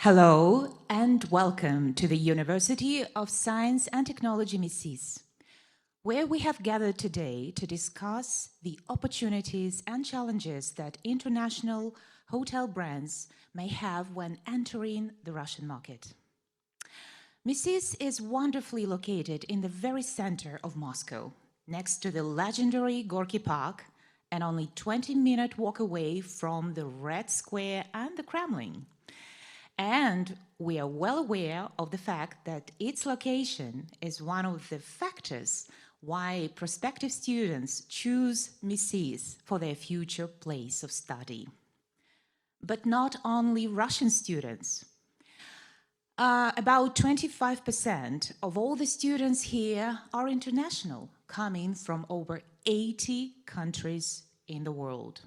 Hello and welcome to the University of Science and Technology McShane, where we have gathered today to discuss the opportunities and challenges that international hotel brands may have when entering the Russian market. McShane is wonderfully located in the very center of Moscow, next to the legendary Gorky Park, and only 20-minute walk away from the Red Square and the Kremlin. And we are well aware of the fact that its location is one of the factors why prospective students choose McShane for their future place of study. But not only Russian students. About 25% of all the students here are international, coming from over 80 countries in the world.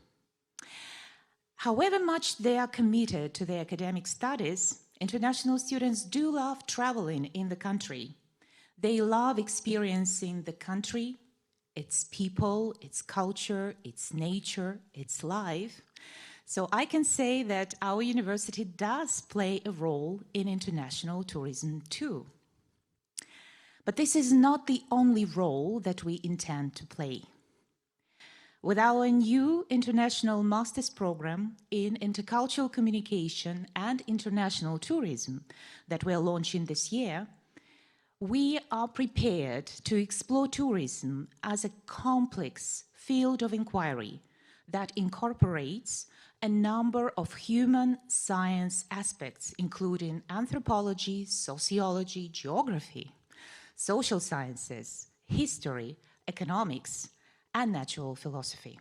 However much they are committed to their academic studies, international students do love traveling in the country. They love experiencing the country, its people, its culture, its nature, its life. So I can say that our university does play a role in international tourism too. But this is not the only role that we intend to play. With our new international master's program in intercultural communication and international tourism that we're launching this year, we are prepared to explore tourism as a complex field of inquiry that incorporates a number of human science aspects, including anthropology, sociology, geography, social sciences, history, economics, and natural philosophy.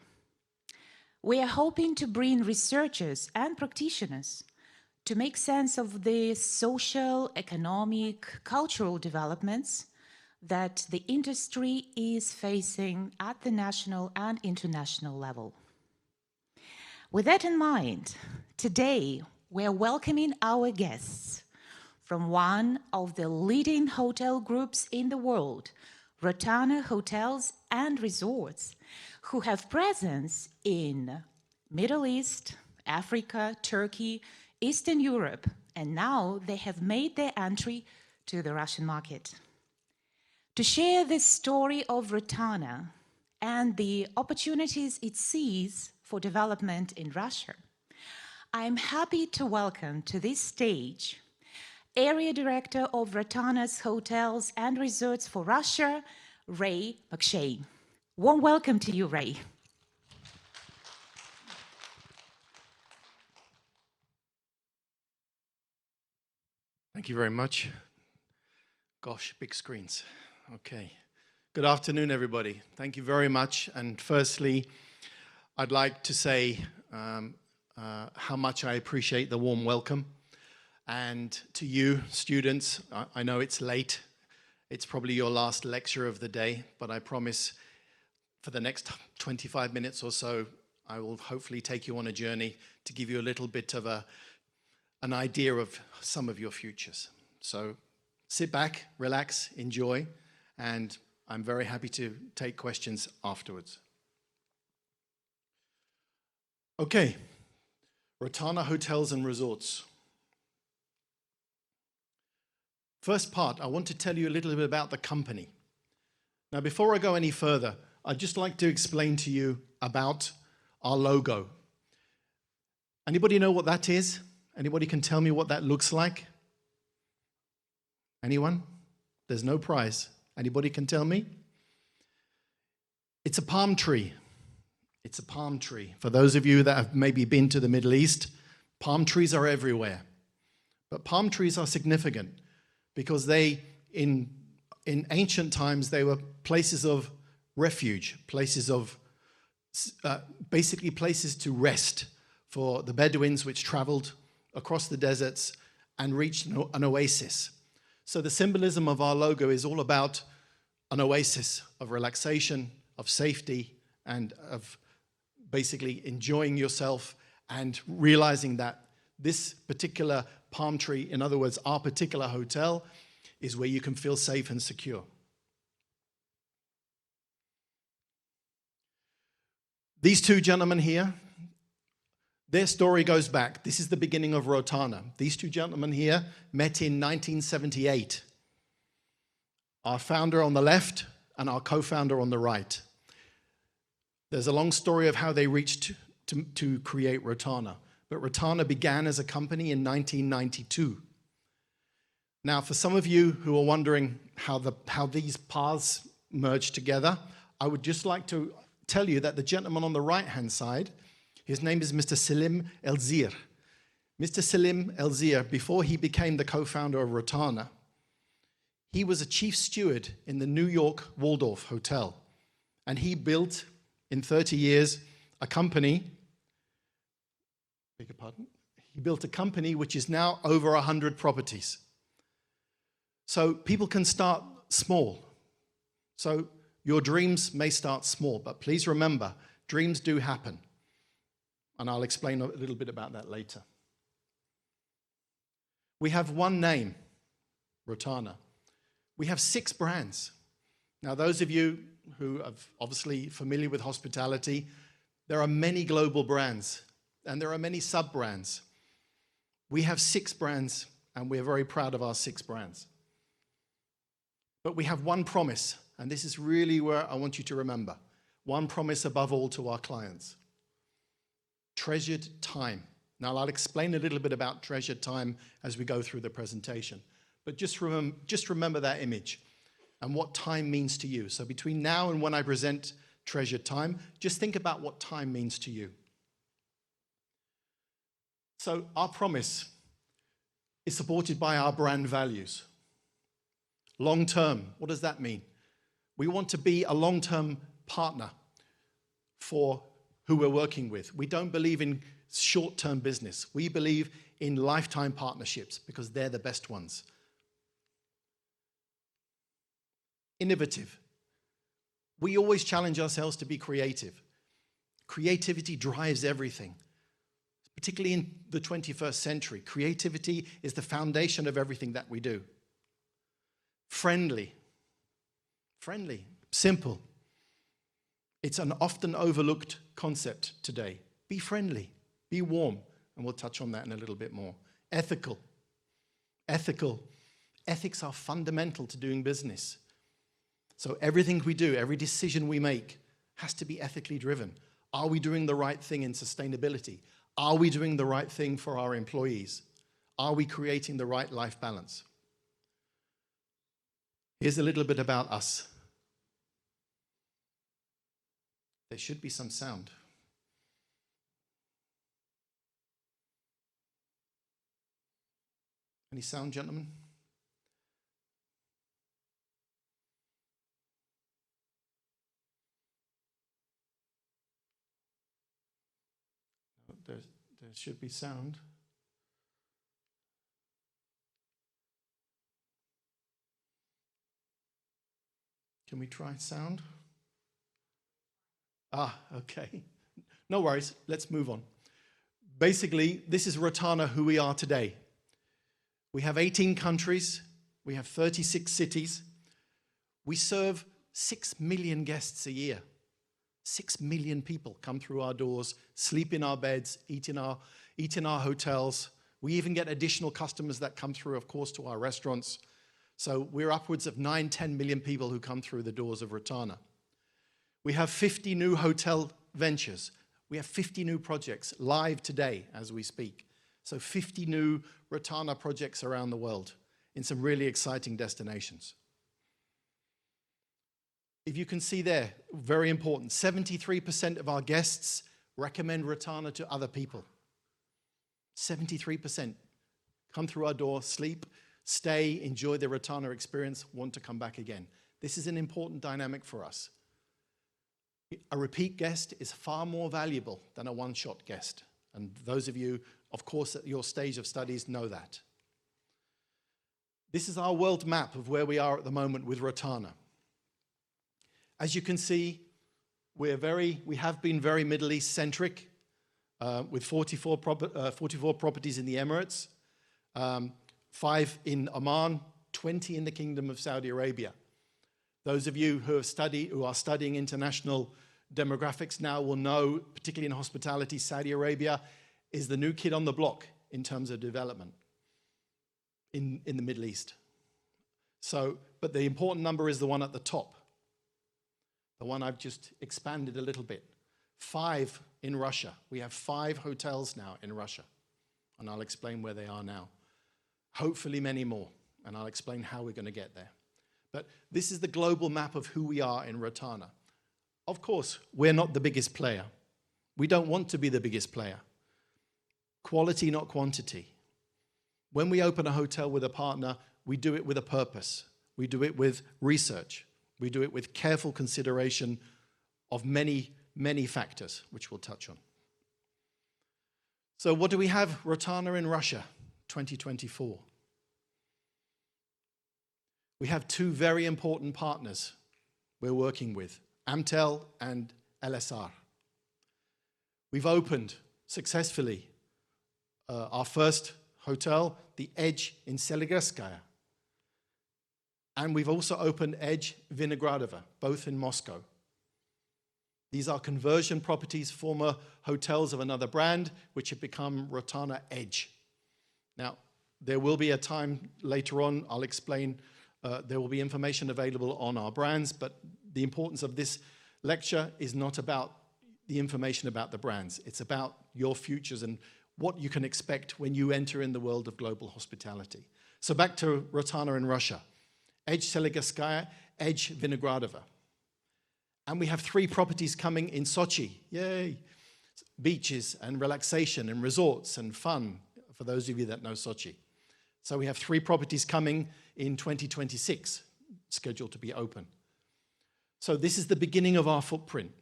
We are hoping to bring researchers and practitioners to make sense of the social, economic, cultural developments that the industry is facing at the national and international level. With that in mind, today we're welcoming our guests from one of the leading hotel groups in the world, Rotana Hotels and Resorts, who have presence in Middle East, Africa, Turkey, Eastern Europe, and now they have made their entry to the Russian market. To share this story of Rotana and the opportunities it sees for development in Russia, I'm happy to welcome to this stage Area Director of Rotana's Hotels and Resorts for Russia, McShane. Warm welcome to you, Ray. Thank you very much. Gosh, big screens. Okay. Good afternoon, everybody. Thank you very much. And firstly, I'd like to say how much I appreciate the warm welcome. And to you, students, I know it's late. It's probably your last lecture of the day, but I promise for the next 25 minutes or so, I will hopefully take you on a journey to give you a little bit of an idea of some of your futures. So sit back, relax, enjoy, and I'm very happy to take questions afterwards. Okay, Rotana Hotels and Resorts. First part, I want to tell you a little bit about the company. Now, before I go any further, I'd just like to explain to you about our logo. Anybody know what that is? Anybody can tell me what that looks like? Anyone? There's no prize. Anybody can tell me? It's a palm tree. It's a palm tree. For those of you that have maybe been to the Middle East, palm trees are everywhere. But palm trees are significant because they, in ancient times, they were places of refuge, places of, basically places to rest for the Bedouins which traveled across the deserts and reached an oasis. So the symbolism of our logo is all about an oasis of relaxation, of safety, and of basically enjoying yourself and realizing that this particular palm tree, in other words, our particular hotel, is where you can feel safe and secure. These two gentlemen here, Their story goes back. This is the beginning of Rotana. These two gentlemen here met in 1978. Our founder on the left and our co-founder on the right. There's a long story of how they reached to create Rotana. But Rotana began as a company in 1992. Now, for some of you who are wondering how these paths merged together, I would just like to tell you that the gentleman on the right-hand side, his name is Mr. Selim Elzir. Mr. Selim Elzir, before he became the co-founder of Rotana, he was a chief steward in the New York Waldorf Hotel. And he built, in 30 years, a company, beg your pardon, he built a company which is now over 100 properties. So people can start small. So your dreams may start small, but please remember, dreams do happen. And I'll explain a little bit about that later. We have one name, Rotana. We have 6 brands. Now, those of you who are obviously familiar with hospitality, there are many global brands, and there are many sub-brands. We have 6 brands, and we are very proud of our 6 brands. But we have one promise, and this is really where I want you to remember. One promise above all to our clients. Treasured time. Now, I'll explain a little bit about treasured time as we go through the presentation. But just remember that image and what time means to you. So between now and when I present treasured time, just think about what time means to you. So our promise is supported by our brand values. Long term, what does that mean? We want to be a long-term partner for who we're working with. We don't believe in short-term business. We believe in lifetime partnerships because they're the best ones. Innovative. We always challenge ourselves to be creative. Creativity drives everything, particularly in the 21st century. Creativity is the foundation of everything that we do. Friendly. Friendly. Simple. It's an often overlooked concept today. Be friendly. Be warm. And we'll touch on that in a little bit more. Ethical. Ethical. Ethics are fundamental to doing business. So everything we do, every decision we make has to be ethically driven. Are we doing the right thing in sustainability? Are we doing the right thing for our employees? Are we creating the right life balance? Here's a little bit about us. There should be some sound. Any sound, gentlemen? There should be sound. Can we try sound? Okay. No worries. Let's move on. Basically, this is Rotana, who we are today. We have 18 countries. We have 36 cities. We serve 6 million guests a year. 6 million people come through our doors, sleep in our beds, eat in our hotels. We even get additional customers that come through, of course, to our restaurants. So we're upwards of 9-10 million people who come through the doors of Rotana. We have 50 new hotel ventures. We have 50 new projects live today as we speak. So 50 new Rotana projects around the world in some really exciting destinations. If you can see there, very important, 73% of our guests recommend Rotana to other people. 73% come through our door, sleep, stay, enjoy the Rotana experience, want to come back again. This is an important dynamic for us. A repeat guest is far more valuable than a one-shot guest. And those of you, of course, at your stage of studies know that. This is our world map of where we are at the moment with Rotana. As you can see, we have been very Middle East centric, with 44 properties in the Emirates, 5 in Oman, 20 in the Kingdom of Saudi Arabia. Those of you who are studying international demographics now will know, particularly in hospitality, Saudi Arabia is the new kid on the block in terms of development in the Middle East. So, but the important number is the one at the top, the one I've just expanded a little bit. 5 in Russia. We have 5 hotels now in Russia, and I'll explain where they are now. Hopefully many more, and I'll explain how we're going to get there. But this is the global map of who we are in Rotana. Of course, we're not the biggest player. We don't want to be the biggest player. Quality, not quantity. When we open a hotel with a partner, we do it with a purpose. We do it with research. We do it with careful consideration of many, many factors, which we'll touch on. So what do we have? Rotana in Russia, 2024. We have 2 very important partners we're working with, Amtel and LSR. We've opened successfully our first hotel, the Edge in Seligerskaya. And we've also opened Edge Vinogradovo, both in Moscow. These are conversion properties, former hotels of another brand, which have become Rotana Edge. Now, there will be a time later on, I'll explain, there will be information available on our brands, but the importance of this lecture is not about the information about the brands. It's about your futures and what you can expect when you enter in the world of global hospitality. So back to Rotana in Russia. Edge Seligerskaya, Edge Vinogradovo. And we have 3 properties coming in Sochi. Yay! Beaches and relaxation and resorts and fun, for those of you that know Sochi. So we have 3 properties coming in 2026, scheduled to be open. So this is the beginning of our footprint.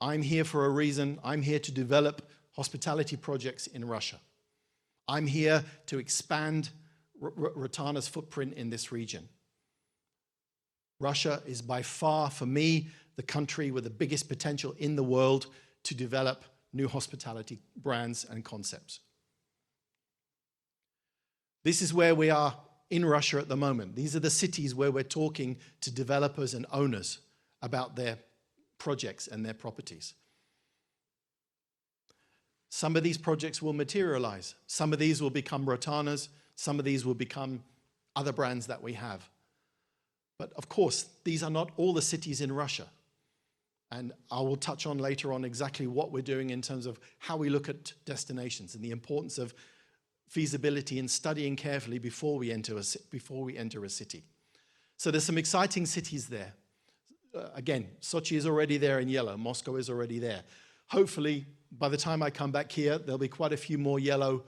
I'm here for a reason. I'm here to develop hospitality projects in Russia. I'm here to expand Rotana's footprint in this region. Russia is by far, for me, the country with the biggest potential in the world to develop new hospitality brands and concepts. This is where we are in Russia at the moment. These are the cities where we're talking to developers and owners about their projects and their properties. Some of these projects will materialize. Some of these will become Rotanas. Some of these will become other brands that we have. But of course, these are not all the cities in Russia. And I will touch on later on exactly what we're doing in terms of how we look at destinations and the importance of feasibility and studying carefully before we enter a city. So there's some exciting cities there. Again, Sochi is already there in yellow. Moscow is already there. Hopefully, by the time I come back here, there'll be quite a few more yellow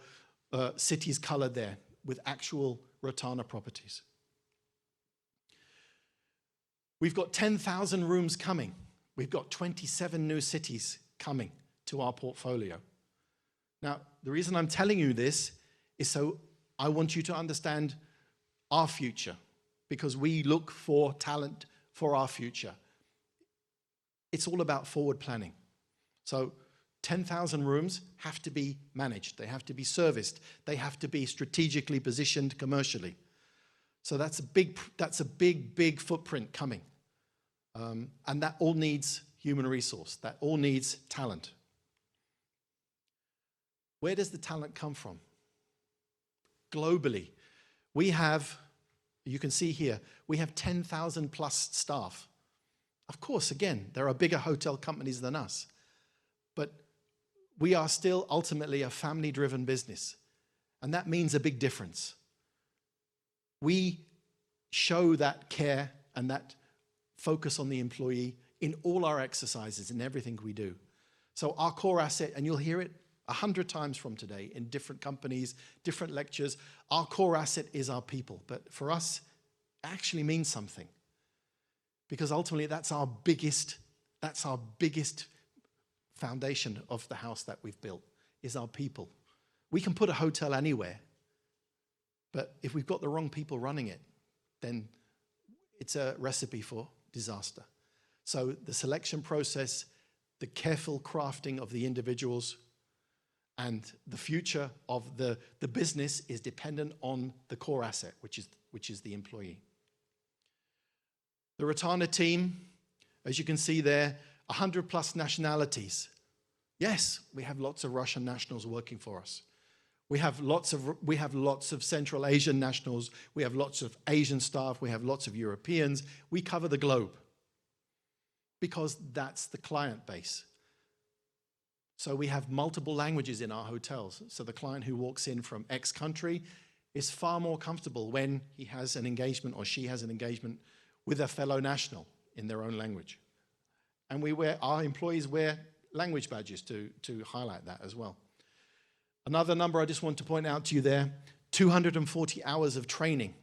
cities colored there with actual Rotana properties. We've got 10,000 rooms coming. We've got 27 new cities coming to our portfolio. Now, the reason I'm telling you this is so I want you to understand our future, because we look for talent for our future. It's all about forward planning. So 10,000 rooms have to be managed. They have to be serviced. They have to be strategically positioned commercially. So that's a big footprint coming. And that all needs human resource. That all needs talent. Where does the talent come from? Globally, we have, you can see here, we have 10,000 plus staff. Of course, again, there are bigger hotel companies than us, but we are still ultimately a family-driven business, and that means a big difference. We show that care and that focus on the employee in all our exercises, in everything we do. So our core asset, and you'll hear it 100 times from today in different companies, different lectures, our core asset is our people. But for us, it actually means something, because ultimately that's our biggest foundation of the house that we've built, is our people. We can put a hotel anywhere, but if we've got the wrong people running it, then it's a recipe for disaster. So the selection process, the careful crafting of the individuals, and the future of the business is dependent on the core asset, which is the employee. The Rotana team, as you can see there, 100 plus nationalities. Yes, we have lots of Russian nationals working for us. We have lots of Central Asian nationals. We have lots of Asian staff. We have lots of Europeans. We cover the globe because that's the client base. So we have multiple languages in our hotels. So the client who walks in from X country is far more comfortable when he has an engagement or she has an engagement with a fellow national in their own language. And our employees wear language badges to highlight that as well. Another number I just want to point out to you there, 240 hours of training.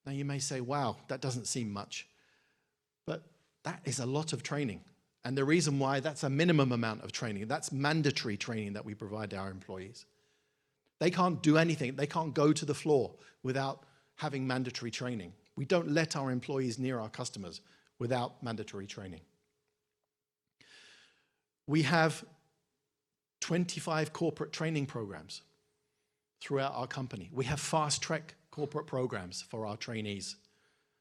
Now you may say, wow, that doesn't seem much. But that is a lot of training. And the reason why, that's a minimum amount of training. That's mandatory training that we provide our employees. They can't do anything. They can't go to the floor without having mandatory training. We don't let our employees near our customers without mandatory training. We have 25 corporate training programs throughout our company. We have fast-track corporate programs for our trainees.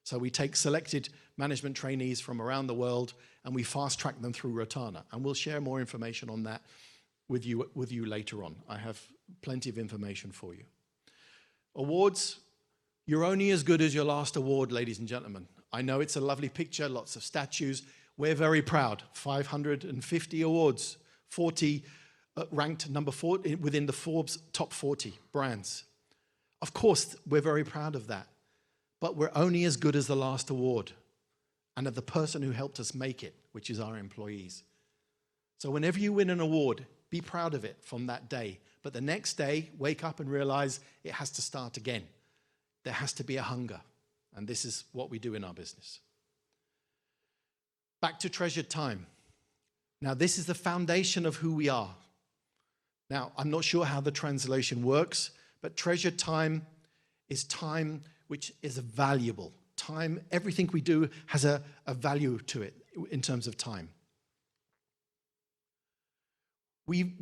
So we take selected management trainees from around the world and we fast-track them through Rotana. And we'll share more information on that with you later on. I have plenty of information for you. Awards, you're only as good as your last award, ladies and gentlemen. I know it's a lovely picture, lots of statues. We're very proud. 550 awards, 40 ranked number 4 within the Forbes top 40 brands. Of course, we're very proud of that, but we're only as good as the last award and of the person who helped us make it, which is our employees. So whenever you win an award, be proud of it from that day. But the next day, wake up and realize it has to start again. There has to be a hunger. And this is what we do in our business. Back to treasured time. Now, this is the foundation of who we are. Now, I'm not sure how the translation works, but treasured time is time which is valuable. Time, everything we do has a value to it in terms of time. We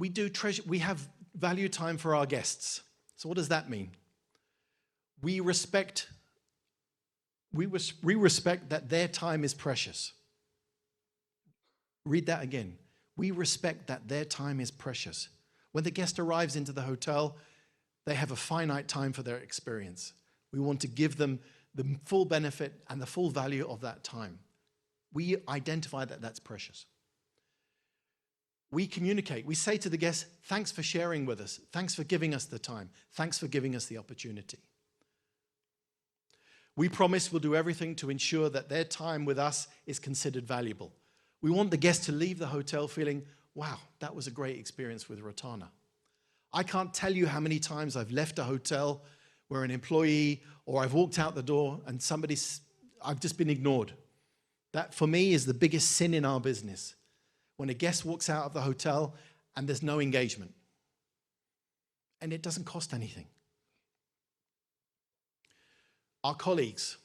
have value time for our guests. So what does that mean? We respect that their time is precious. Read that again. We respect that their time is precious. When the guest arrives into the hotel, they have a finite time for their experience. We want to give them the full benefit and the full value of that time. We identify that that's precious. We communicate. We say to the guests, thanks for sharing with us. Thanks for giving us the time. Thanks for giving us the opportunity. We promise we'll do everything to ensure that their time with us is considered valuable. We want the guests to leave the hotel feeling, wow, that was a great experience with Rotana. I can't tell you how many times I've left a hotel where an employee or I've walked out the door and I've just been ignored. That for me is the biggest sin in our business. When a guest walks out of the hotel and there's no engagement. And it doesn't cost anything. Our colleagues,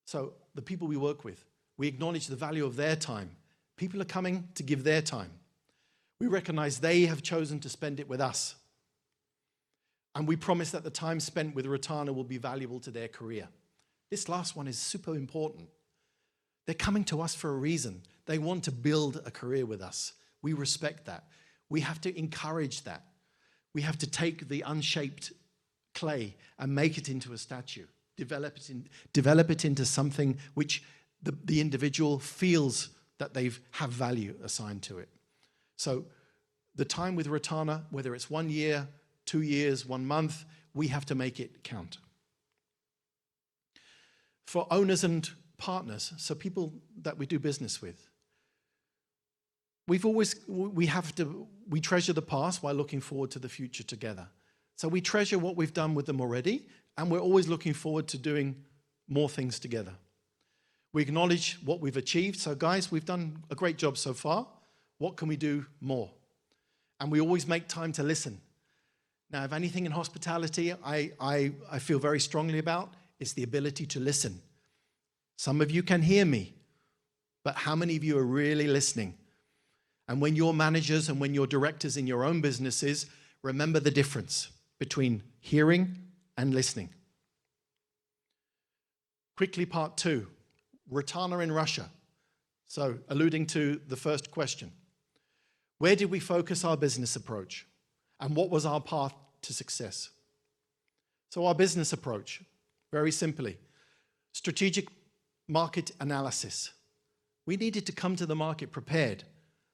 so the people we work with, we acknowledge the value of their time. People are coming to give their time. We recognize they have chosen to spend it with us. And we promise that the time spent with Rotana will be valuable to their career. This last one is super important. They're coming to us for a reason. They want to build a career with us. We respect that. We have to encourage that. We have to take the unshaped clay and make it into a statue, develop it into something which the individual feels that they have value assigned to it. So the time with Rotana, whether it's 1 year, 2 years, 1 month, we have to make it count. For owners and partners, so people that we do business with, we treasure the past while looking forward to the future together. So we treasure what we've done with them already, and we're always looking forward to doing more things together. We acknowledge what we've achieved. So guys, we've done a great job so far. What can we do more? And we always make time to listen. Now, if anything in hospitality I feel very strongly about, it's the ability to listen. Some of you can hear me, but how many of you are really listening? And when you're managers and when you're directors in your own businesses, remember the difference between hearing and listening. Quickly, part 2, Rotana in Russia. So, alluding to the first question. Where did we focus our business approach? And what was our path to success? So our business approach, very simply, strategic market analysis. We needed to come to the market prepared.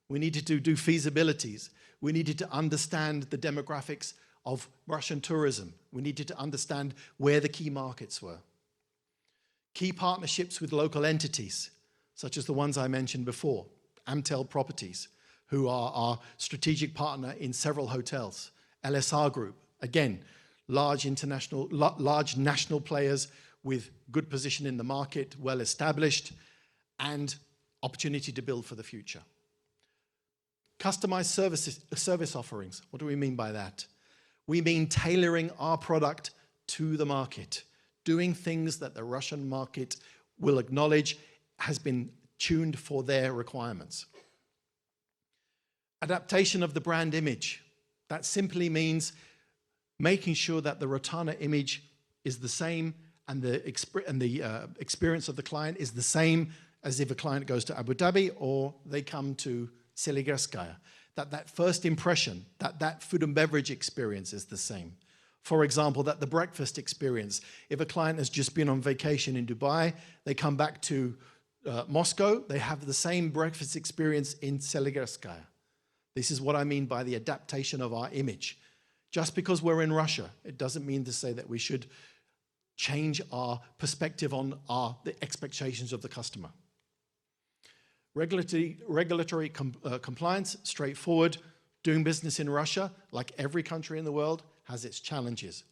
We needed to do feasibilities. We needed to understand the demographics of Russian tourism. We needed to understand where the key markets were. Key partnerships with local entities, such as the ones I mentioned before, Amtel Properties, who are our strategic partner in several hotels. LSR Group, again, large national players with good position in the market, well established, and opportunity to build for the future. Customized service offerings. What do we mean by that? We mean tailoring our product to the market, doing things that the Russian market will acknowledge has been tuned for their requirements. Adaptation of the brand image. That simply means making sure that the Rotana image is the same and the experience of the client is the same as if a client goes to Abu Dhabi or they come to Seligerskaya. That first impression, that food and beverage experience is the same. For example, that the breakfast experience, if a client has just been on vacation in Dubai, they come back to Moscow, they have the same breakfast experience in Seligerskaya. This is what I mean by the adaptation of our image. Just because we're in Russia, it doesn't mean to say that we should change our perspective on the expectations of the customer. Regulatory compliance, straightforward. Doing business in Russia, like every country in the world, has its challenges.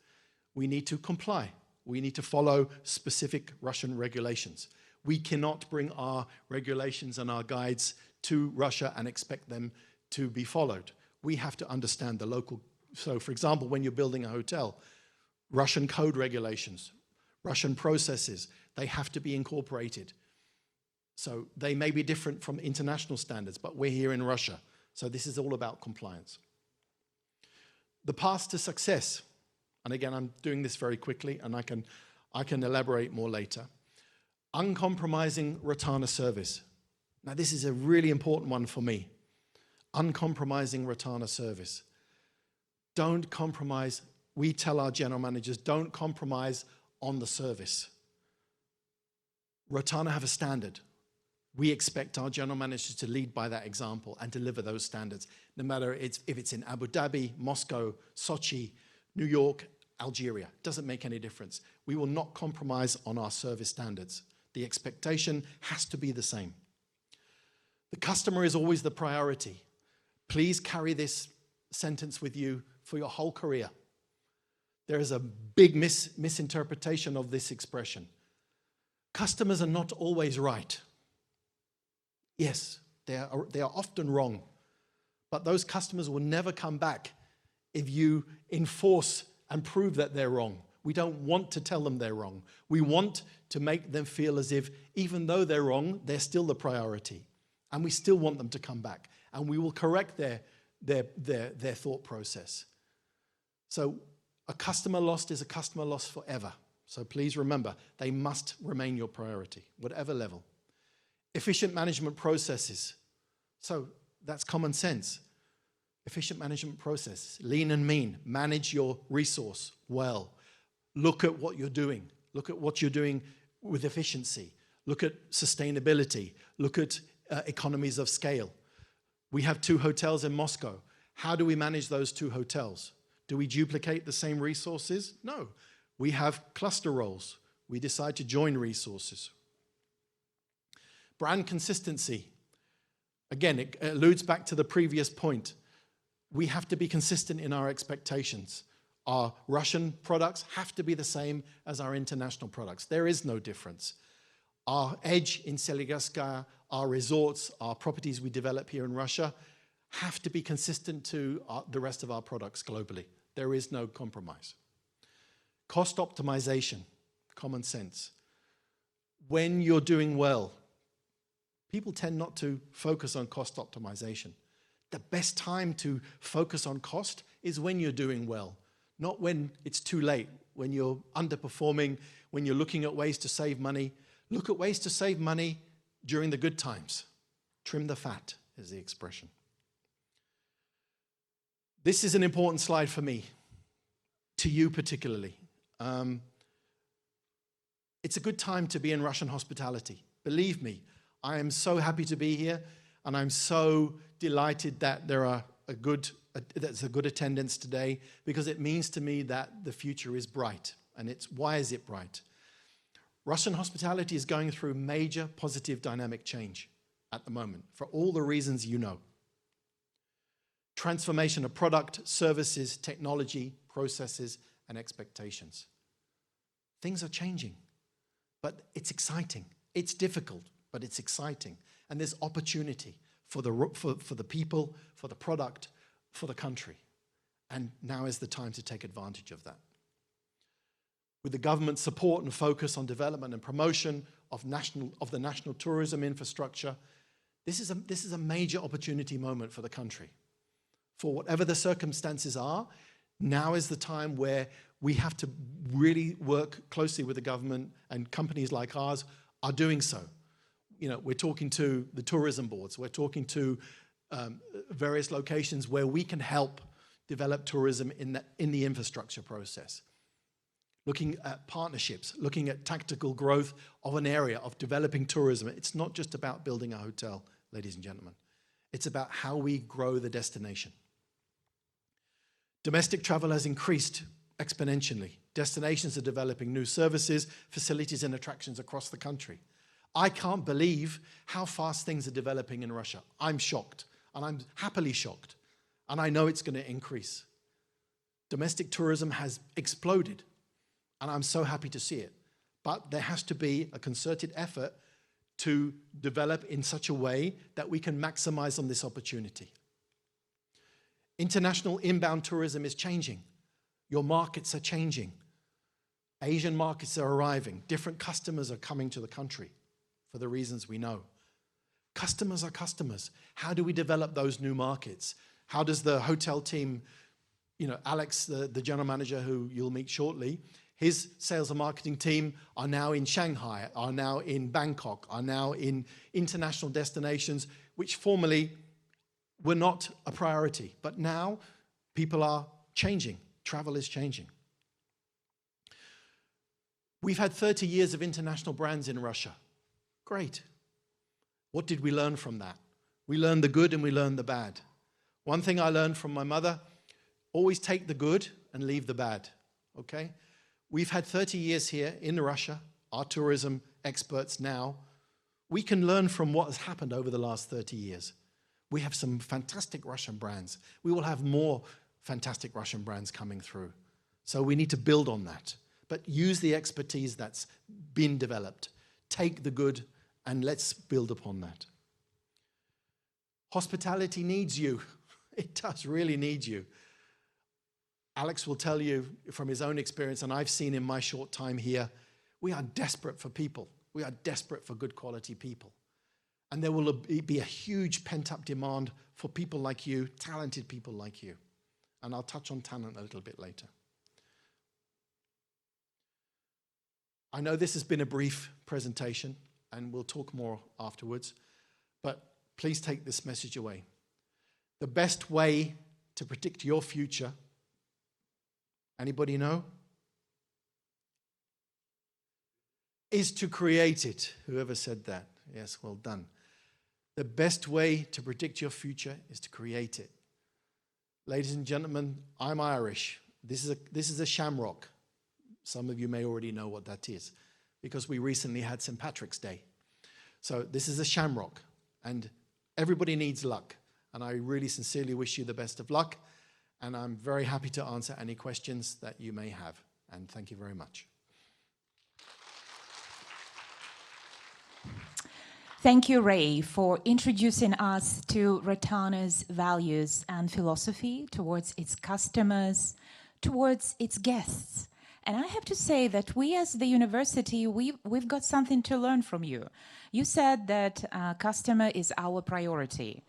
We need to comply. We need to follow specific Russian regulations. We cannot bring our regulations and our guides to Russia and expect them to be followed. We have to understand the local. So, for example, when you're building a hotel, Russian code regulations, Russian processes, they have to be incorporated. So they may be different from international standards, but we're here in Russia. So this is all about compliance. The path to success, and again, I'm doing this very quickly, and I can elaborate more later. Uncompromising Rotana service. Now, this is a really important one for me. Uncompromising Rotana service. Don't compromise. We tell our general managers, don't compromise on the service. Rotana have a standard. We expect our general managers to lead by that example and deliver those standards, no matter if it's in Abu Dhabi, Moscow, Sochi, New York, Algeria. Doesn't make any difference. We will not compromise on our service standards. The expectation has to be the same. The customer is always the priority. Please carry this sentence with you for your whole career. There is a big misinterpretation of this expression. Customers are not always right. Yes, they are often wrong, but those customers will never come back if you enforce and prove that they're wrong. We don't want to tell them they're wrong. We want to make them feel as if, even though they're wrong, they're still the priority, and we still want them to come back, and we will correct their thought process. So a customer lost is a customer lost forever. So please remember, they must remain your priority, whatever level. Efficient management processes. So that's common sense. Efficient management process, lean and mean. Manage your resource well. Look at what you're doing. Look at what you're doing with efficiency. Look at sustainability. Look at economies of scale. We have 2 hotels in Moscow. How do we manage those 2 hotels? Do we duplicate the same resources? No. We have cluster roles. We decide to join resources. Brand consistency. Again, it alludes back to the previous point. We have to be consistent in our expectations. Our Russian products have to be the same as our international products. There is no difference. Our edge in Seligerskaya, our resorts, our properties we develop here in Russia have to be consistent to the rest of our products globally. There is no compromise. Cost optimization, common sense. When you're doing well, people tend not to focus on cost optimization. The best time to focus on cost is when you're doing well, not when it's too late, when you're underperforming, when you're looking at ways to save money. Look at ways to save money during the good times. Trim the fat is the expression. This is an important slide for me, to you particularly. It's a good time to be in Russian hospitality. Believe me, I am so happy to be here, and I'm so delighted that there's a good attendance today, because it means to me that the future is bright. And why is it bright? Russian hospitality is going through major positive dynamic change at the moment, for all the reasons you know. Transformation of product, services, technology, processes, and expectations. Things are changing, but it's exciting. It's difficult, but it's exciting. And there's opportunity for the people, for the product, for the country. And now is the time to take advantage of that. With the government support and focus on development and promotion of the national tourism infrastructure, this is a major opportunity moment for the country. For whatever the circumstances are, now is the time where we have to really work closely with the government, and companies like ours are doing so. You know, we're talking to the tourism boards, we're talking to various locations where we can help develop tourism in the infrastructure process. Looking at partnerships, looking at tactical growth of an area, of developing tourism. It's not just about building a hotel, ladies and gentlemen. It's about how we grow the destination. Domestic travel has increased exponentially. Destinations are developing new services, facilities, and attractions across the country. I can't believe how fast things are developing in Russia. I'm shocked, and I'm happily shocked, and I know it's going to increase. Domestic tourism has exploded, and I'm so happy to see it. But there has to be a concerted effort to develop in such a way that we can maximize on this opportunity. International inbound tourism is changing. Your markets are changing. Asian markets are arriving. Different customers are coming to the country for the reasons we know. Customers are customers. How do we develop those new markets? How does the hotel team, you know, Alex, the general manager who you'll meet shortly, his sales and marketing team are now in Shanghai, are now in Bangkok, are now in international destinations, which formerly were not a priority. But now people are changing. Travel is changing. We've had 30 years of international brands in Russia. Great. What did we learn from that? We learned the good and we learned the bad. One thing I learned from my mother, always take the good and leave the bad, okay? We've had 30 years here in Russia, our tourism experts now. We can learn from what has happened over the last 30 years. We have some fantastic Russian brands. We will have more fantastic Russian brands coming through. So we need to build on that, but use the expertise that's been developed. Take the good and let's build upon that. Hospitality needs you. It does really need you. Alex will tell you from his own experience, and I've seen in my short time here, we are desperate for people. We are desperate for good quality people. And there will be a huge pent-up demand for people like you, talented people like you. And I'll touch on talent a little bit later. I know this has been a brief presentation, and we'll talk more afterwards, but please take this message away. The best way to predict your future, anybody know? Is to create it. Whoever said that? Yes, well done. The best way to predict your future is to create it. Ladies and gentlemen, I'm Irish. This is a shamrock. Some of you may already know what that is, because we recently had St. Patrick's Day. So this is a shamrock, and everybody needs luck. And I really sincerely wish you the best of luck. And I'm very happy to answer any questions that you may have. And thank you very much. Thank you, Ray, for introducing us to Rotana's values and philosophy towards its customers, towards its guests. And I have to say that we as the university, we've got something to learn from you. You said that customer is our priority.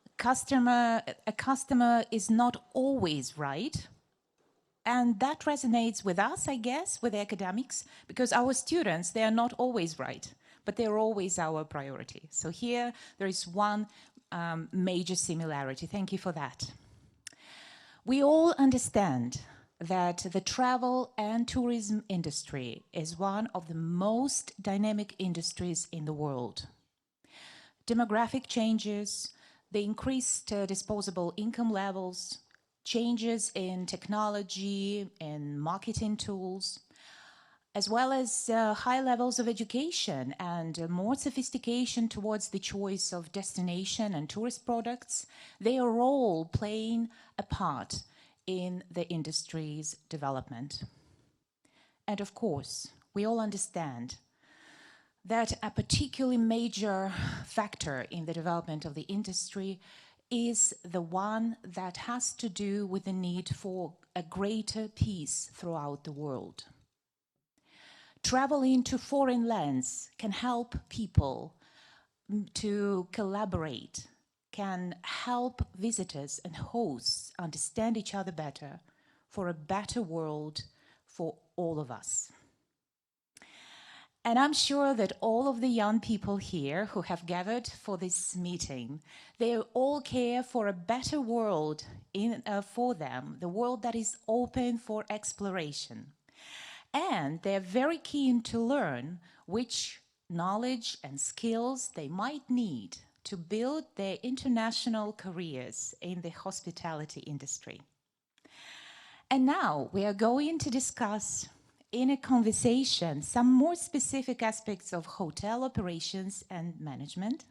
A customer is not always right. And that resonates with us, I guess, with the academics, because our students, they are not always right, but they're always our priority. So here, there is one major similarity. Thank you for that. We all understand that the travel and tourism industry is one of the most dynamic industries in the world. Demographic changes, the increased disposable income levels, changes in technology and marketing tools, as well as high levels of education and more sophistication towards the choice of destination and tourist products, they are all playing a part in the industry's development. And of course, we all understand that a particularly major factor in the development of the industry is the one that has to do with the need for a greater peace throughout the world. Traveling to foreign lands can help people to collaborate, can help visitors and hosts understand each other better for a better world for all of us. And I'm sure that all of the young people here who have gathered for this meeting, they all care for a better world for them, the world that is open for exploration. And they're very keen to learn which knowledge and skills they might need to build their international careers in the hospitality industry. And now we are going to discuss in a conversation some more specific aspects of hotel operations and management.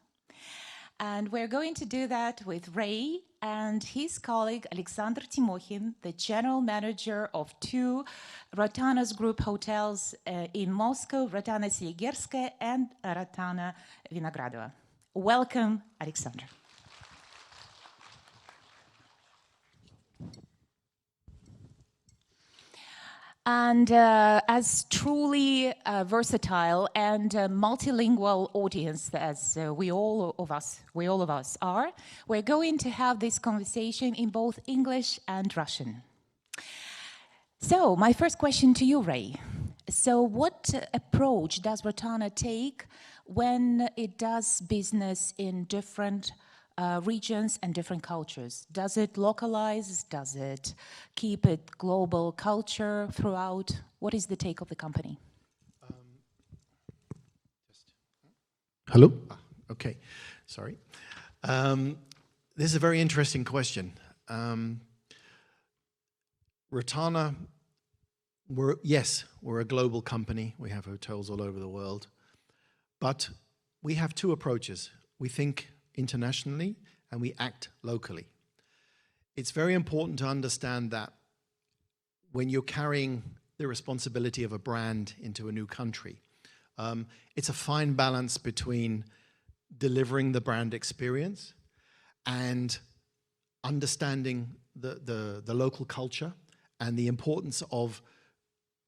And we're going to do that with Ray and his colleague Alexander Timokhin, the general manager of two Rotana's group hotels in Moscow, Rotana Seligerskaya and Rotana Vinogradovo. Welcome, Alexander. And as truly versatile and multilingual audience as we all of us are, we're going to have this conversation in both English and Russian. So my first question to you, Ray. So what approach does Rotana take when it does business in different regions and different cultures? Does it localize? Does it keep it global culture throughout? What is the take of the company? Hello? Okay, sorry. This is a very interesting question. Rotana, we're a global company. We have hotels all over the world. But we have two approaches. We think internationally and we act locally. It's very important to understand that when you're carrying the responsibility of a brand into a new country, it's a fine balance between delivering the brand experience and understanding the local culture and the importance of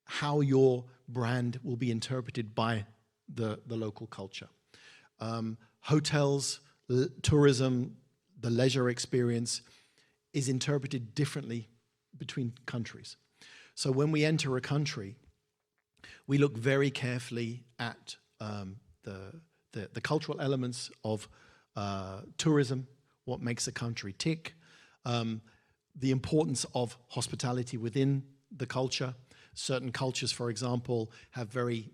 how your brand will be interpreted by the local culture. Hotels, tourism, the leisure experience is interpreted differently between countries. So when we enter a country, we look very carefully at the cultural elements of tourism, what makes a country tick, the importance of hospitality within the culture. Certain cultures, for example, have very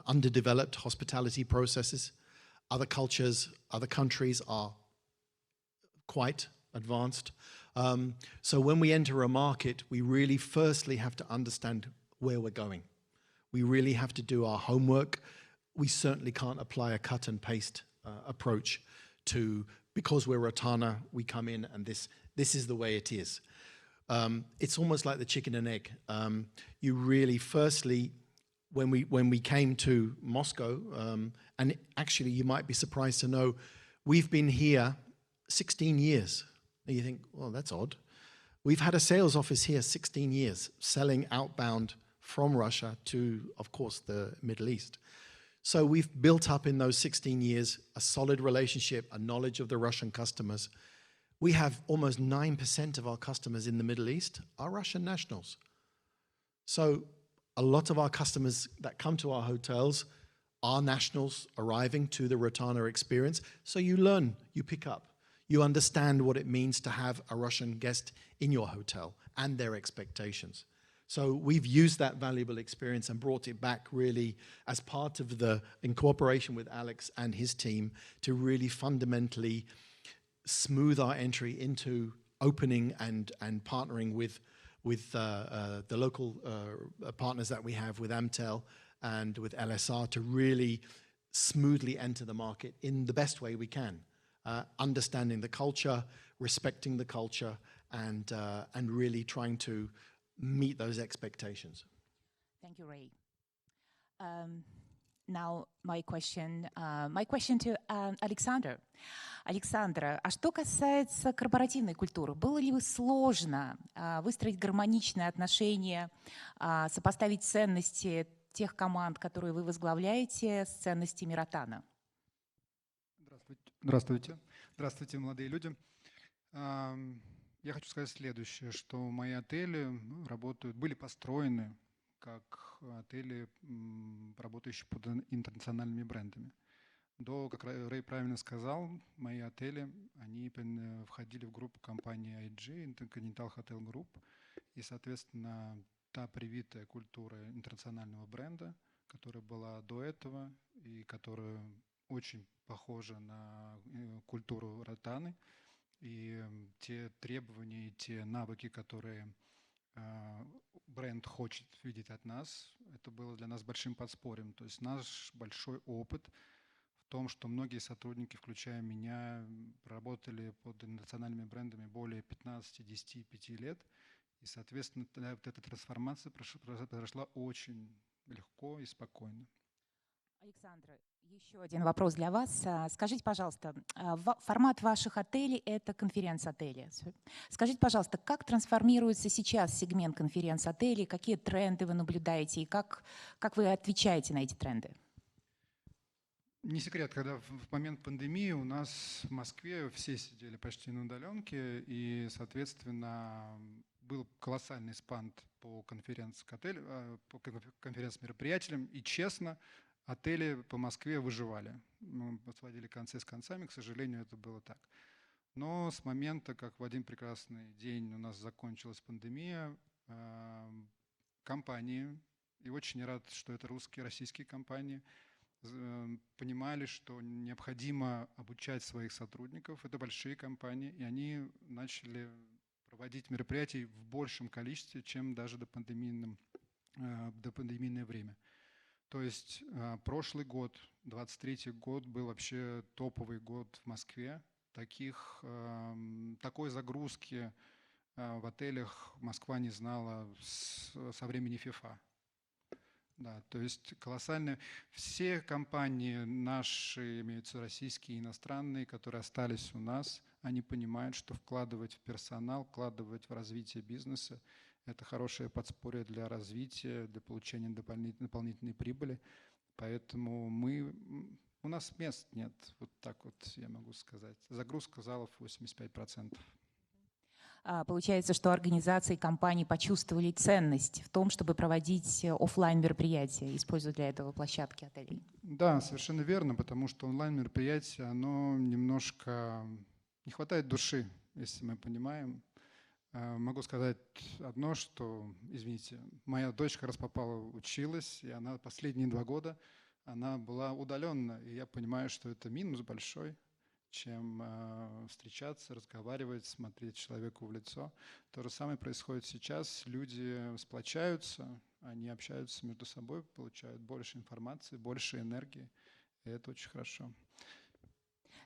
underdeveloped hospitality processes. Other cultures, other countries are quite advanced. So when we enter a market, we really firstly have to understand where we're going. We really have to do our homework. We certainly can't apply a cut and paste approach to, because we're Rotana, we come in and this is the way it is. It's almost like the chicken and egg. You really firstly, when we came to Moscow, and actually you might be surprised to know, we've been here 16 years. And you think, well, that's odd. We've had a sales office here 16 years, selling outbound from Russia to, of course, the Middle East. So we've built up in those 16 years a solid relationship, a knowledge of the Russian customers. We have almost 9% of our customers in the Middle East are Russian nationals. So a lot of our customers that come to our hotels are nationals arriving to the Rotana experience. So you learn, you pick up. You understand what it means to have a Russian guest in your hotel and their expectations. So we've used that valuable experience and brought it back really as part of in cooperation with Alex and his team to really fundamentally smooth our entry into opening and partnering with the local partners that we have with Amtel and with LSR to really smoothly enter the market in the best way we can, understanding the culture, respecting the culture, and really trying to meet those expectations. Thank you, Ray. Now, my question to Alexander. Александра, а что касается корпоративной культуры, было ли сложно выстроить гармоничные отношения, сопоставить ценности тех команд, которые вы возглавляете, с ценностями Ротана? Здравствуйте. Здравствуйте, молодые люди. Я хочу сказать следующее, что мои отели были построены как отели, работающие под интернациональными брендами. Как Рэй правильно сказал, мои отели, они входили в группу компании IG, Intercontinental Hotel Group, и, соответственно, та привитая культура интернационального бренда, которая была до этого и которая очень похожа на культуру Ротаны, и те требования, и те навыки, которые бренд хочет видеть от нас, это было для нас большим подспорьем. То есть наш большой опыт в том, что многие сотрудники, включая меня, работали под национальными брендами более 15-10 лет, и, соответственно, вот эта трансформация произошла очень легко и спокойно. Александра, еще один вопрос для вас. Скажите, пожалуйста, формат ваших отелей – это конференц-отели. Скажите, пожалуйста, как трансформируется сейчас сегмент конференц-отелей, какие тренды вы наблюдаете и как вы отвечаете на эти тренды? Не секрет, когда в момент пандемии у нас в Москве все сидели почти на удаленке, и, соответственно, был колоссальный спад по конференц-мероприятиям, и, честно, отели по Москве выживали. Мы сводили концы с концами, к сожалению, это было так. Но с момента, как в один прекрасный день у нас закончилась пандемия, компании, и очень рад, что это российские компании, понимали, что необходимо обучать своих сотрудников. Это большие компании, и они начали проводить мероприятия в большем количестве, чем даже допандемийное время. То есть прошлый год, 23-й год, был вообще топовый год в Москве. Такой загрузки в отелях Москва не знала со времени ФИФА. Да, то есть колоссальные. Все компании наши, имеются российские и иностранные, которые остались у нас, они понимают, что вкладывать в персонал, вкладывать в развитие бизнеса – это хорошее подспорье для развития, для получения дополнительной прибыли. Поэтому у нас мест нет, вот так вот я могу сказать. Загрузка залов 85%. Получается, что организации и компании почувствовали ценность в том, чтобы проводить офлайн мероприятия, используя для этого площадки отелей. Да, совершенно верно, потому что онлайн-мероприятие, оно немножко не хватает души, если мы понимаем. Могу сказать одно, что, извините, моя дочка раз попала, училась, и она последние 2 года, она была удаленно, и я понимаю, что это минус большой, чем встречаться, разговаривать, смотреть человеку в лицо. То же самое происходит сейчас. Люди сплочаются, они общаются между собой, получают больше информации, больше энергии, и это очень хорошо.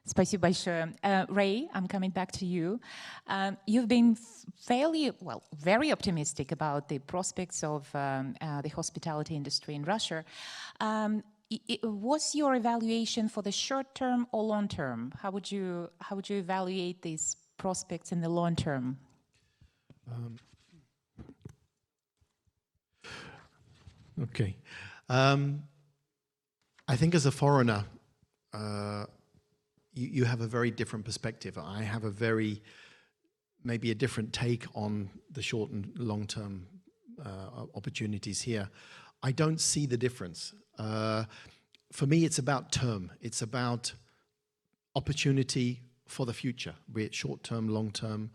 Спасибо большое. Ray, I'm coming back to you. You've been very optimistic about the prospects of the hospitality industry in Russia. What's your evaluation for the short term or long term? How would you evaluate these prospects in the long term? Okay. I think as a foreigner, you have a very different perspective. I have maybe a different take on the short and long-term opportunities here. I don't see the difference. For me, it's about term. It's about opportunity for the future, be it short-term, long-term.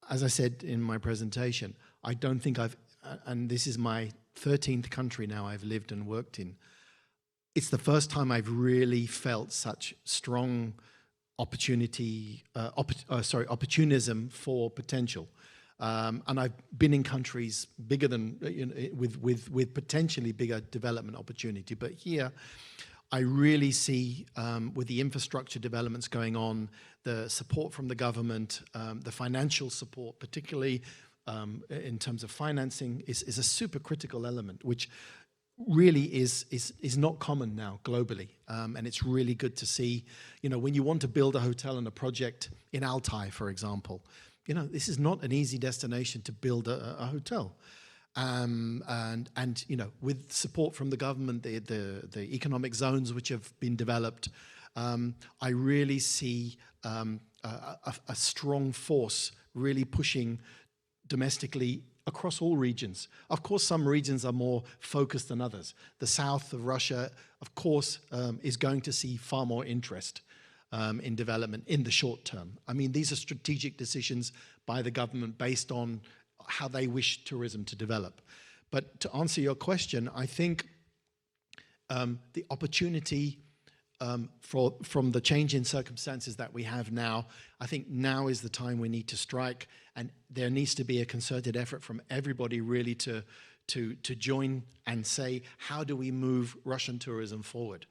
As I said in my presentation, I don't think and this is my 13th country now I've lived and worked in, it's the first time I've really felt such strong opportunism for potential. And I've been in countries bigger than, with potentially bigger development opportunity. But here, I really see, with the infrastructure developments going on, the support from the government, the financial support, particularly in terms of financing, is a super critical element, which really is not common now globally. And it's really good to see, when you want to build a hotel and a project in Altai, for example, this is not an easy destination to build a hotel. And with support from the government, the economic zones which have been developed, I really see a strong force really pushing domestically across all regions. Of course, some regions are more focused than others. The south of Russia, of course, is going to see far more interest in development in the short term. I mean, these are strategic decisions by the government based on how they wish tourism to develop. But to answer your question, I think the opportunity from the change in circumstances that we have now, I think now is the time we need to strike, and there needs to be a concerted effort from everybody really to join and say, how do we move Russian tourism forward?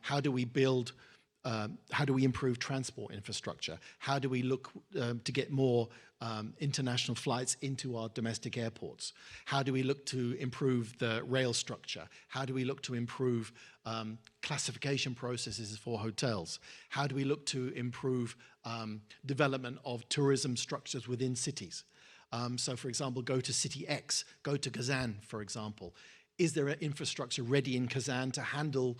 How do we build, how do we improve transport infrastructure? How do we look to get more international flights into our domestic airports? How do we look to improve the rail structure? How do we look to improve classification processes for hotels? How do we look to improve development of tourism structures within cities? So, for example, go to City X, go to Kazan, for example. Is there an infrastructure ready in Kazan to handle,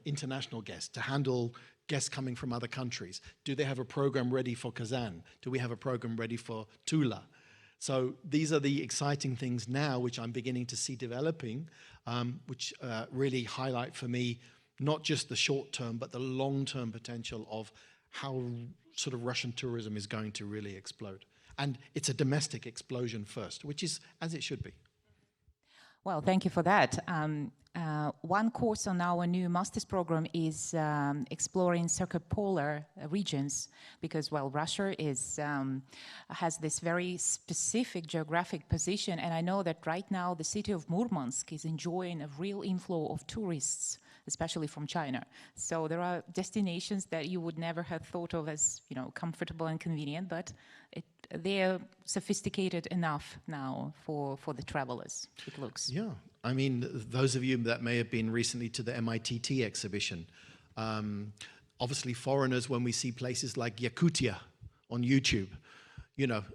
international guests, to handle guests coming from other countries? Do they have a program ready for Kazan? Do we have a program ready for Tula? So these are the exciting things now which I'm beginning to see developing, which really highlight for me not just the short term, but the long-term potential of how sort of Russian tourism is going to really explode. And it's a domestic explosion first, which is as it should be. Well, thank you for that. One course on our new master's program is exploring circumpolar regions, because, well, Russia has this very specific geographic position, and I know that right now the city of Murmansk is enjoying a real inflow of tourists, especially from China. So there are destinations that you would never have thought of as, comfortable and convenient, but they're sophisticated enough now for the travelers, it looks. Yeah. I mean, those of you that may have been recently to the MITT exhibition, obviously foreigners, when we see places like Yakutia on YouTube, the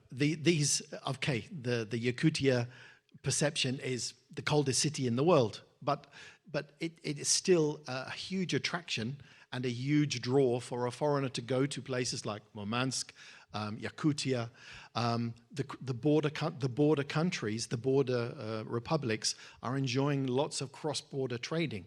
Yakutia perception is the coldest city in the world, but it is still a huge attraction and a huge draw for a foreigner to go to places like Murmansk, Yakutia, the border countries, the border republics are enjoying lots of cross-border trading.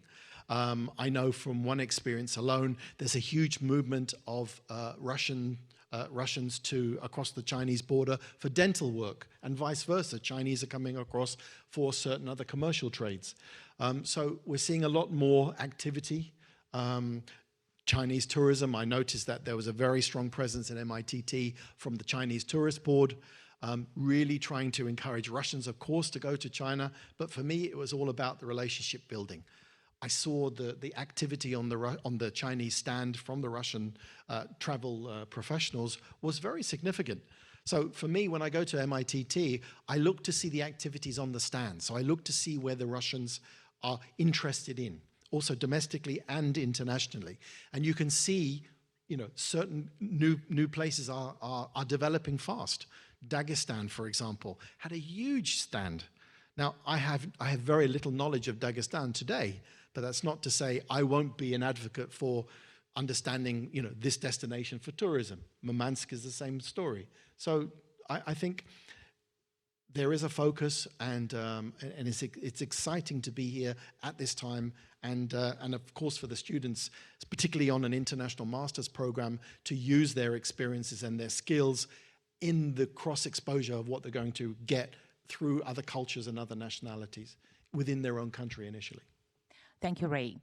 I know from one experience alone, there's a huge movement of Russians to across the Chinese border for dental work, and vice versa. Chinese are coming across for certain other commercial trades. So we're seeing a lot more activity. Chinese tourism, I noticed that there was a very strong presence in MITT from the Chinese Tourist Board, really trying to encourage Russians, of course, to go to China. But for me, it was all about the relationship building. I saw the activity on the Chinese stand from the Russian travel professionals was very significant. So for me, when I go to MITT, I look to see the activities on the stand. So I look to see where the Russians are interested in, also domestically and internationally. And you can see, certain new places are developing fast. Dagestan, for example, had a huge stand. Now, I have very little knowledge of Dagestan today, but that's not to say I won't be an advocate for understanding, this destination for tourism. Murmansk is the same story. So I think there is a focus, and it's exciting to be here at this time, and of course for the students, particularly on an international master's program, to use their experiences and their skills in the cross exposure of what they're going to get through other cultures and other nationalities within their own country initially. Thank you, Ray.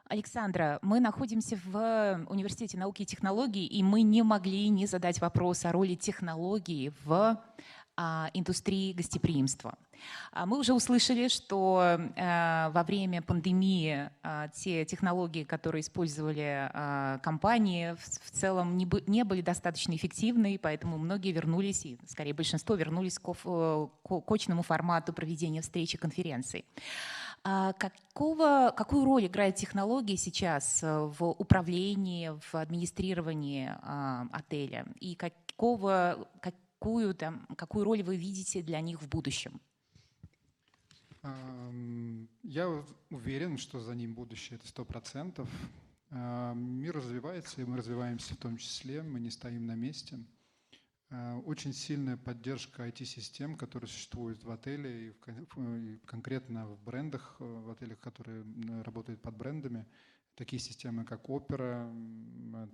Александра, мы находимся в Университете науки и технологий, и мы не могли не задать вопрос о роли технологий в индустрии гостеприимства. Мы уже услышали, что во время пандемии те технологии, которые использовали компании, в целом не были достаточно эффективны, поэтому многие вернулись, и скорее большинство вернулись к очному формату проведения встречи, конференций. Какую роль играют технологии сейчас в управлении, в администрировании отеля? И какую роль вы видите для них в будущем? Я уверен, что за ним будущее — это 100%. Мир развивается, и мы развиваемся в том числе, мы не стоим на месте. Очень сильная поддержка IT-систем, которые существуют в отеле, и конкретно в брендах, в отелях, которые работают под брендами. Такие системы, как Opera,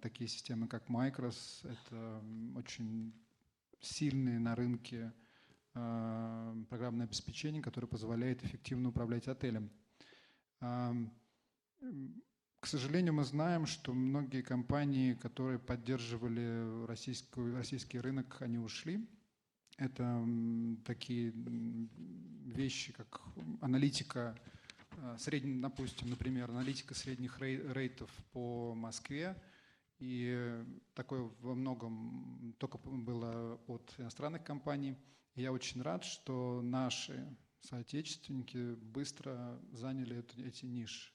такие системы, как Micros, это очень сильные на рынке программное обеспечение, которое позволяет эффективно управлять отелем. К сожалению, мы знаем, что многие компании, которые поддерживали российский рынок, они ушли. Это такие вещи, как аналитика, допустим, например, аналитика средних рейтов по Москве. И такое во многом только было от иностранных компаний. И я очень рад, что наши соотечественники быстро заняли эти ниши.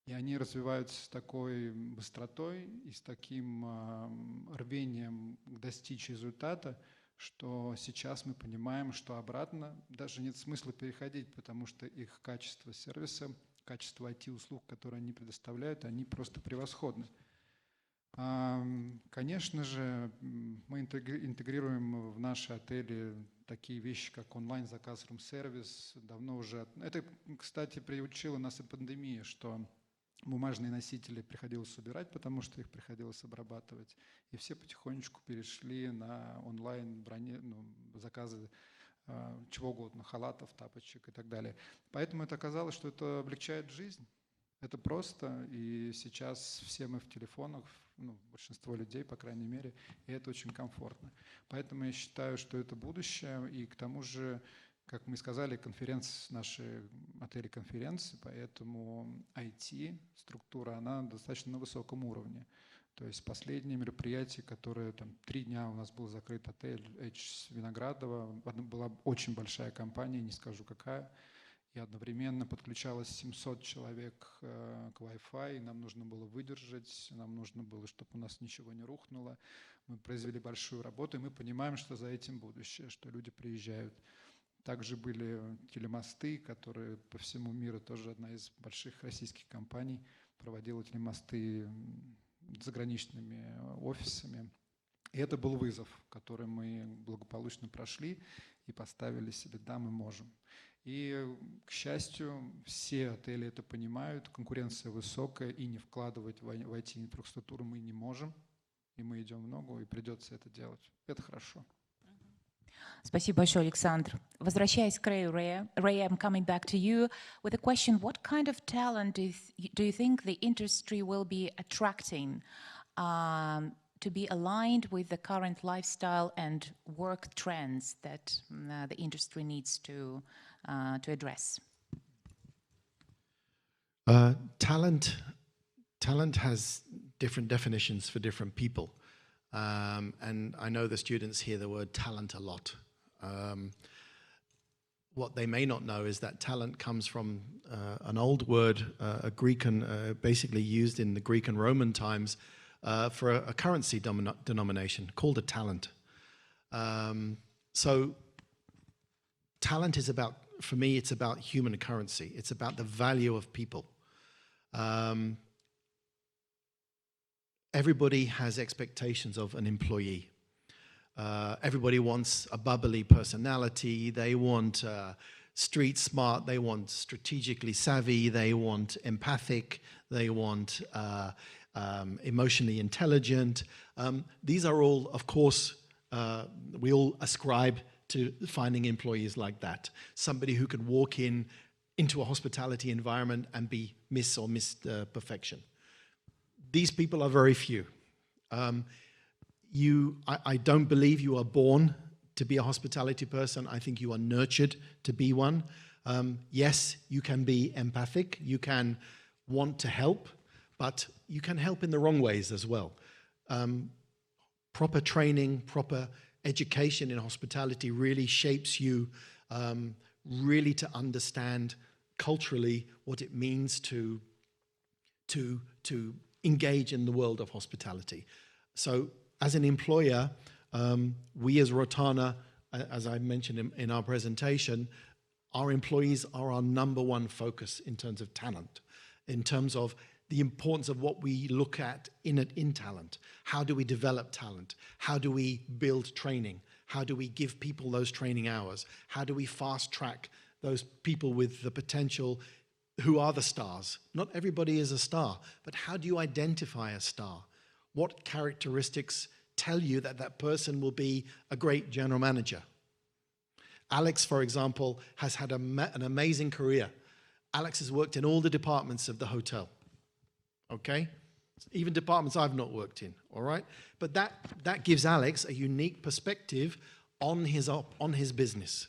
И они развиваются с такой быстротой и с таким рвением достичь результата, что сейчас мы понимаем, что обратно даже нет смысла переходить, потому что их качество сервиса, качество IT-услуг, которые они предоставляют, они просто превосходны. Конечно же, мы интегрируем в наши отели такие вещи, как онлайн-заказ, рум-сервис. Давно уже. Это, кстати, приучила нас и пандемия, что бумажные носители приходилось убирать, потому что их приходилось обрабатывать. И все потихонечку перешли на онлайн заказы чего угодно, халатов, тапочек и так далее. Поэтому это оказалось, что это облегчает жизнь. Это просто, и сейчас все мы в телефонах, большинство людей, по крайней мере, и это очень комфортно. Поэтому я считаю, что это будущее, и к тому же, как мы сказали, наши отели-конференции, поэтому IT-структура, она достаточно на высоком уровне. То есть последнее мероприятие, которое 3 дня у нас был закрыт отель Виноградово, была очень большая компания, не скажу какая, и одновременно подключалось 700 человек к Wi-Fi, и нам нужно было выдержать, нам нужно было, чтобы у нас ничего не рухнуло. Мы произвели большую работу, и мы понимаем, что за этим будущее, что люди приезжают. Также были телемосты, которые по всему миру, тоже одна из больших российских компаний проводила телемосты с заграничными офисами. И это был вызов, который мы благополучно прошли и поставили себе: да, мы можем. И, к счастью, все отели это понимают, конкуренция высокая, и не вкладывать в IT-инфраструктуру мы не можем, и мы идем в ногу, и придется это делать. Это хорошо. Спасибо большое, Александр. Возвращаясь к Рэю, Ray, I'm coming back to you with a question. What kind of talent do you think the industry will be attracting to be aligned with the current lifestyle and work trends that the industry needs to address? Talent has different definitions for different people. And I know the students hear the word talent a lot. What they may not know is that talent comes from an old word, a Greek and basically used in the Greek and Roman times for a currency denomination called a talent. So talent is about, for me, it's about human currency. It's about the value of people. Everybody has expectations of an employee. Everybody wants a bubbly personality. They want street smart. They want strategically savvy. They want empathic. They want emotionally intelligent. These are all, of course, we all ascribe to finding employees like that. Somebody who can walk into a hospitality environment and be Miss or Mr. Perfection. These people are very few. I don't believe you are born to be a hospitality person. I think you are nurtured to be one. Yes, you can be empathic. You can want to help, but you can help in the wrong ways as well. Proper training, proper education in hospitality really shapes you really to understand culturally what it means to engage in the world of hospitality. So as an employer, we as Rotana, as I mentioned in our presentation, our employees are our number one focus in terms of talent, in terms of the importance of what we look at in talent. How do we develop talent? How do we build training? How do we give people those training hours? How do we fast track those people with the potential who are the stars? Not everybody is a star, but how do you identify a star? What characteristics tell you that that person will be a great general manager? Alex, for example, has had an amazing career. Alex has worked in all the departments of the hotel, okay? Even departments I've not worked in, all right? But that gives Alex a unique perspective on his business.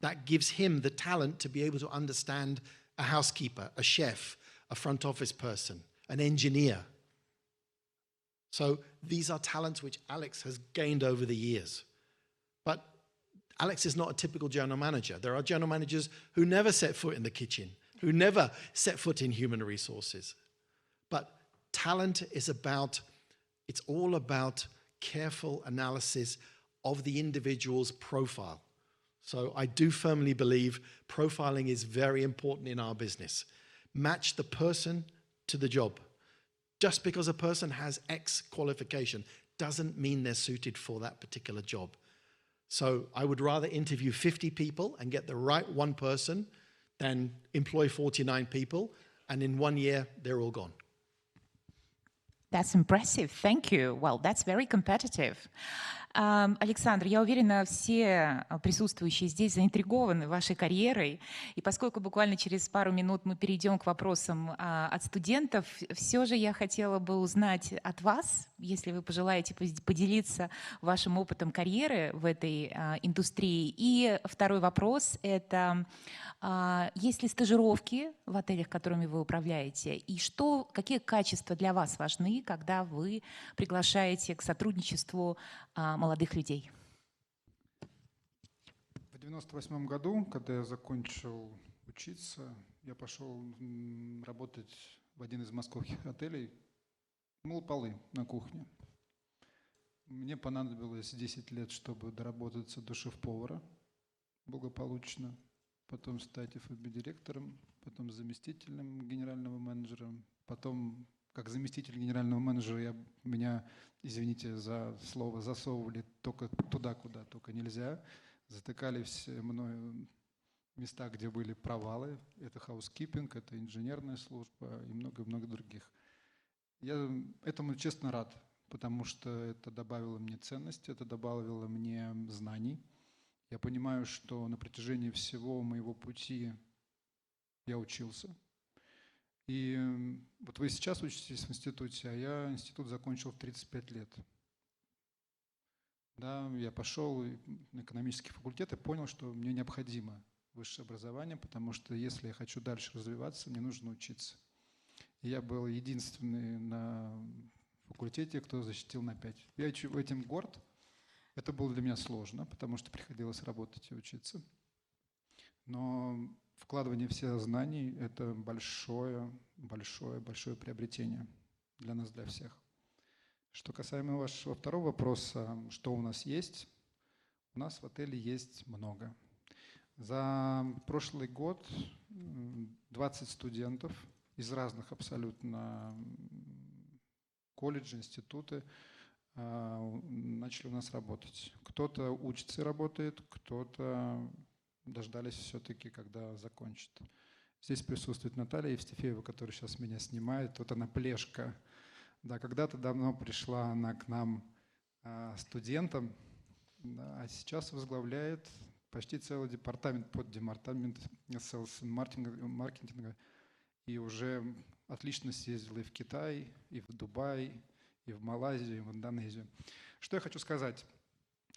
That gives him the talent to be able to understand a housekeeper, a chef, a front office person, an engineer. So these are talents which Alex has gained over the years. But Alex is not a typical general manager. There are general managers who never set foot in the kitchen, who never set foot in human resources. But talent is it's all about careful analysis of the individual's profile. So I do firmly believe profiling is very important in our business. Match the person to the job. Just because a person has X qualification doesn't mean they're suited for that particular job. So I would rather interview 50 people and get the right one person than employ 49 people, and in 1 year, they're all gone. That's impressive. Thank you. Well, that's very competitive. Александр, я уверена, все присутствующие здесь заинтригованы вашей карьерой. И поскольку буквально через пару минут мы перейдем к вопросам от студентов, все же я хотела бы узнать от вас, если вы пожелаете поделиться вашим опытом карьеры в этой индустрии. И второй вопрос – это есть ли стажировки в отелях, которыми вы управляете? И какие качества для вас важны, когда вы приглашаете к сотрудничеству молодых людей? В 1998 году, когда я закончил учиться, я пошел работать в один из московских отелей, мыл полы на кухне. Мне понадобилось 10 лет, чтобы доработаться до шеф-повара благополучно, потом стать ФБ-директором, потом заместителем генерального менеджера, потом как заместитель генерального менеджера меня, извините за слово, засовывали только туда, куда только нельзя. Затыкали все мною места, где были провалы. Это хаускипинг, это инженерная служба и много-много других. Я этому честно рад, потому что это добавило мне ценности, это добавило мне знаний. Я понимаю, что на протяжении всего моего пути я учился. И вот вы сейчас учитесь в институте, а я институт закончил в 35 лет. Да, я пошел на экономический факультет и понял, что мне необходимо высшее образование, потому что если я хочу дальше развиваться, мне нужно учиться. И я был единственный на факультете, кто защитил на 5. Я этим горд. Это было для меня сложно, потому что приходилось работать и учиться. Но вкладывание всех знаний – это большое приобретение для нас, для всех. Что касаемо вашего второго вопроса, что у нас есть? У нас в отеле есть много. За прошлый год 20 студентов из разных абсолютно колледжей, институты начали у нас работать. Кто-то учится и работает, кто-то дождались все-таки, когда закончит. Здесь присутствует Наталья Евстифеева, которая сейчас меня снимает. Вот она плешка. Да, когда-то давно пришла она к нам студентом, да, а сейчас возглавляет почти целый департамент, поддепартамент sales и маркетинга. И уже отлично съездила и в Китай, и в Дубай, и в Малайзию, и в Индонезию. Что я хочу сказать?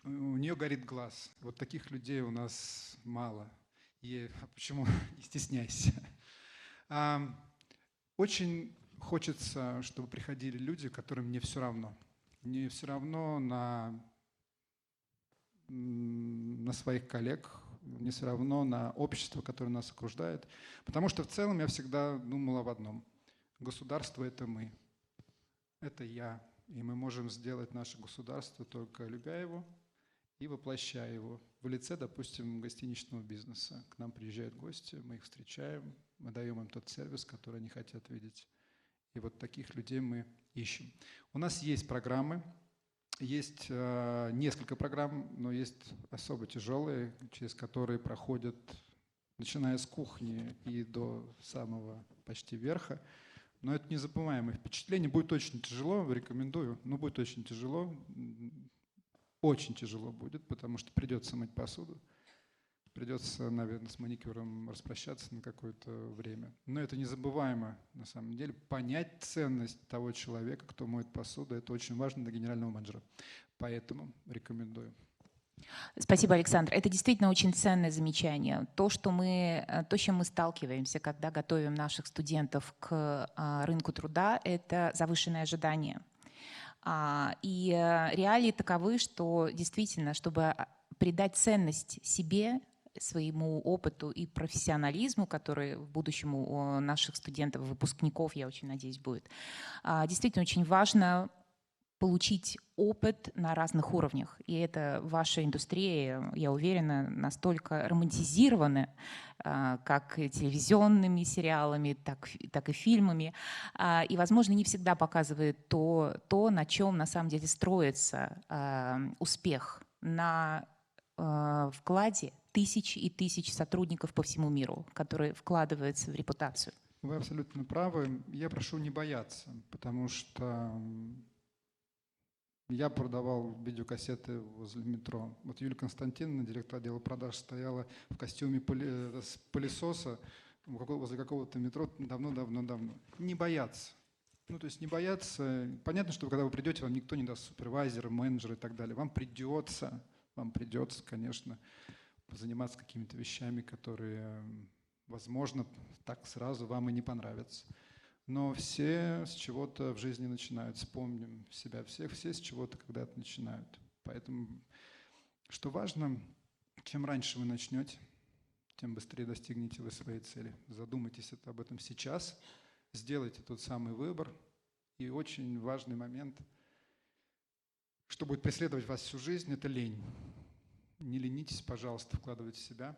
У нее горит глаз. Вот таких людей у нас мало. И почему? Не стесняйся. Очень хочется, чтобы приходили люди, которым не все равно. Не все равно на своих коллег, не все равно на общество, которое нас окружает. Потому что в целом я всегда думал об одном. Государство – это мы, это я. И мы можем сделать наше государство только любя его и воплощая его. В лице, допустим, гостиничного бизнеса. К нам приезжают гости, мы их встречаем, мы даем им тот сервис, который они хотят видеть. И вот таких людей мы ищем. У нас есть программы, есть несколько программ, но есть особо тяжелые, через которые проходят, начиная с кухни и до самого почти верха. Но это незабываемое впечатление. Будет очень тяжело, рекомендую, но будет очень тяжело. Очень тяжело будет, потому что придется мыть посуду. Придется, наверное, с маникюром распрощаться на какое-то время. Но это незабываемо, на самом деле. Понять ценность того человека, кто моет посуду, это очень важно для генерального менеджера. Поэтому рекомендую. Спасибо, Александр. Это действительно очень ценное замечание. То, с чем мы сталкиваемся, когда готовим наших студентов к рынку труда, это завышенные ожидания. И реалии таковы, что действительно, чтобы придать ценность себе, своему опыту и профессионализму, который в будущем у наших студентов, выпускников, я очень надеюсь, будет, действительно очень важно получить опыт на разных уровнях. И это ваша индустрия, я уверена, настолько романтизирована, как телевизионными сериалами, так и фильмами. И, возможно, не всегда показывает то, на чем на самом деле строится успех, на вкладе тысяч и тысяч сотрудников по всему миру, которые вкладываются в репутацию. Вы абсолютно правы. Я прошу не бояться, потому что я продавал видеокассеты возле метро. Вот Юлия Константиновна, директор отдела продаж, стояла в костюме пылесоса возле какого-то метро давно. Не бояться. Ну, то есть не бояться. Понятно, что когда вы придете, вам никто не даст супервайзера, менеджера и так далее. Вам придется, конечно, заниматься какими-то вещами, которые, возможно, так сразу вам и не понравятся. Но все с чего-то в жизни начинают. Вспомним себя всех, все с чего-то когда-то начинают. Поэтому, что важно, чем раньше вы начнете, тем быстрее достигнете вы своей цели. Задумайтесь об этом сейчас, сделайте тот самый выбор. И очень важный момент, что будет преследовать вас всю жизнь, это лень. Не ленитесь, пожалуйста, вкладывайте в себя.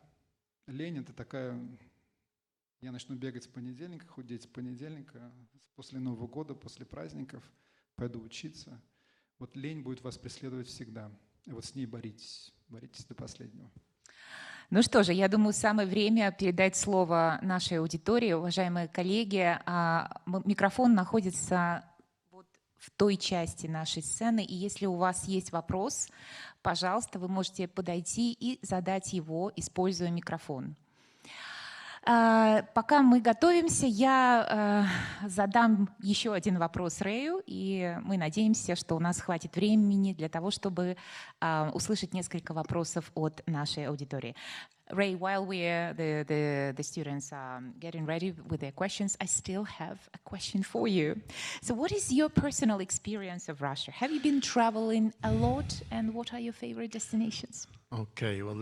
Лень – это такая... Я начну бегать с понедельника, худеть с понедельника, после Нового года, после праздников, пойду учиться. Вот лень будет вас преследовать всегда. И вот с ней боритесь до последнего. Ну что же, я думаю, самое время передать слово нашей аудитории. Уважаемые коллеги, микрофон находится вот в той части нашей сцены, и если у вас есть вопрос, пожалуйста, вы можете подойти и задать его, используя микрофон. Пока мы готовимся, я задам еще один вопрос Рэю, и мы надеемся, что у нас хватит времени для того, чтобы услышать несколько вопросов от нашей аудитории. Ray, while the students are getting ready with their questions, I still have a question for you. So what is your personal experience of Russia? Have you been traveling a lot, and what are your favorite destinations? Okay, well,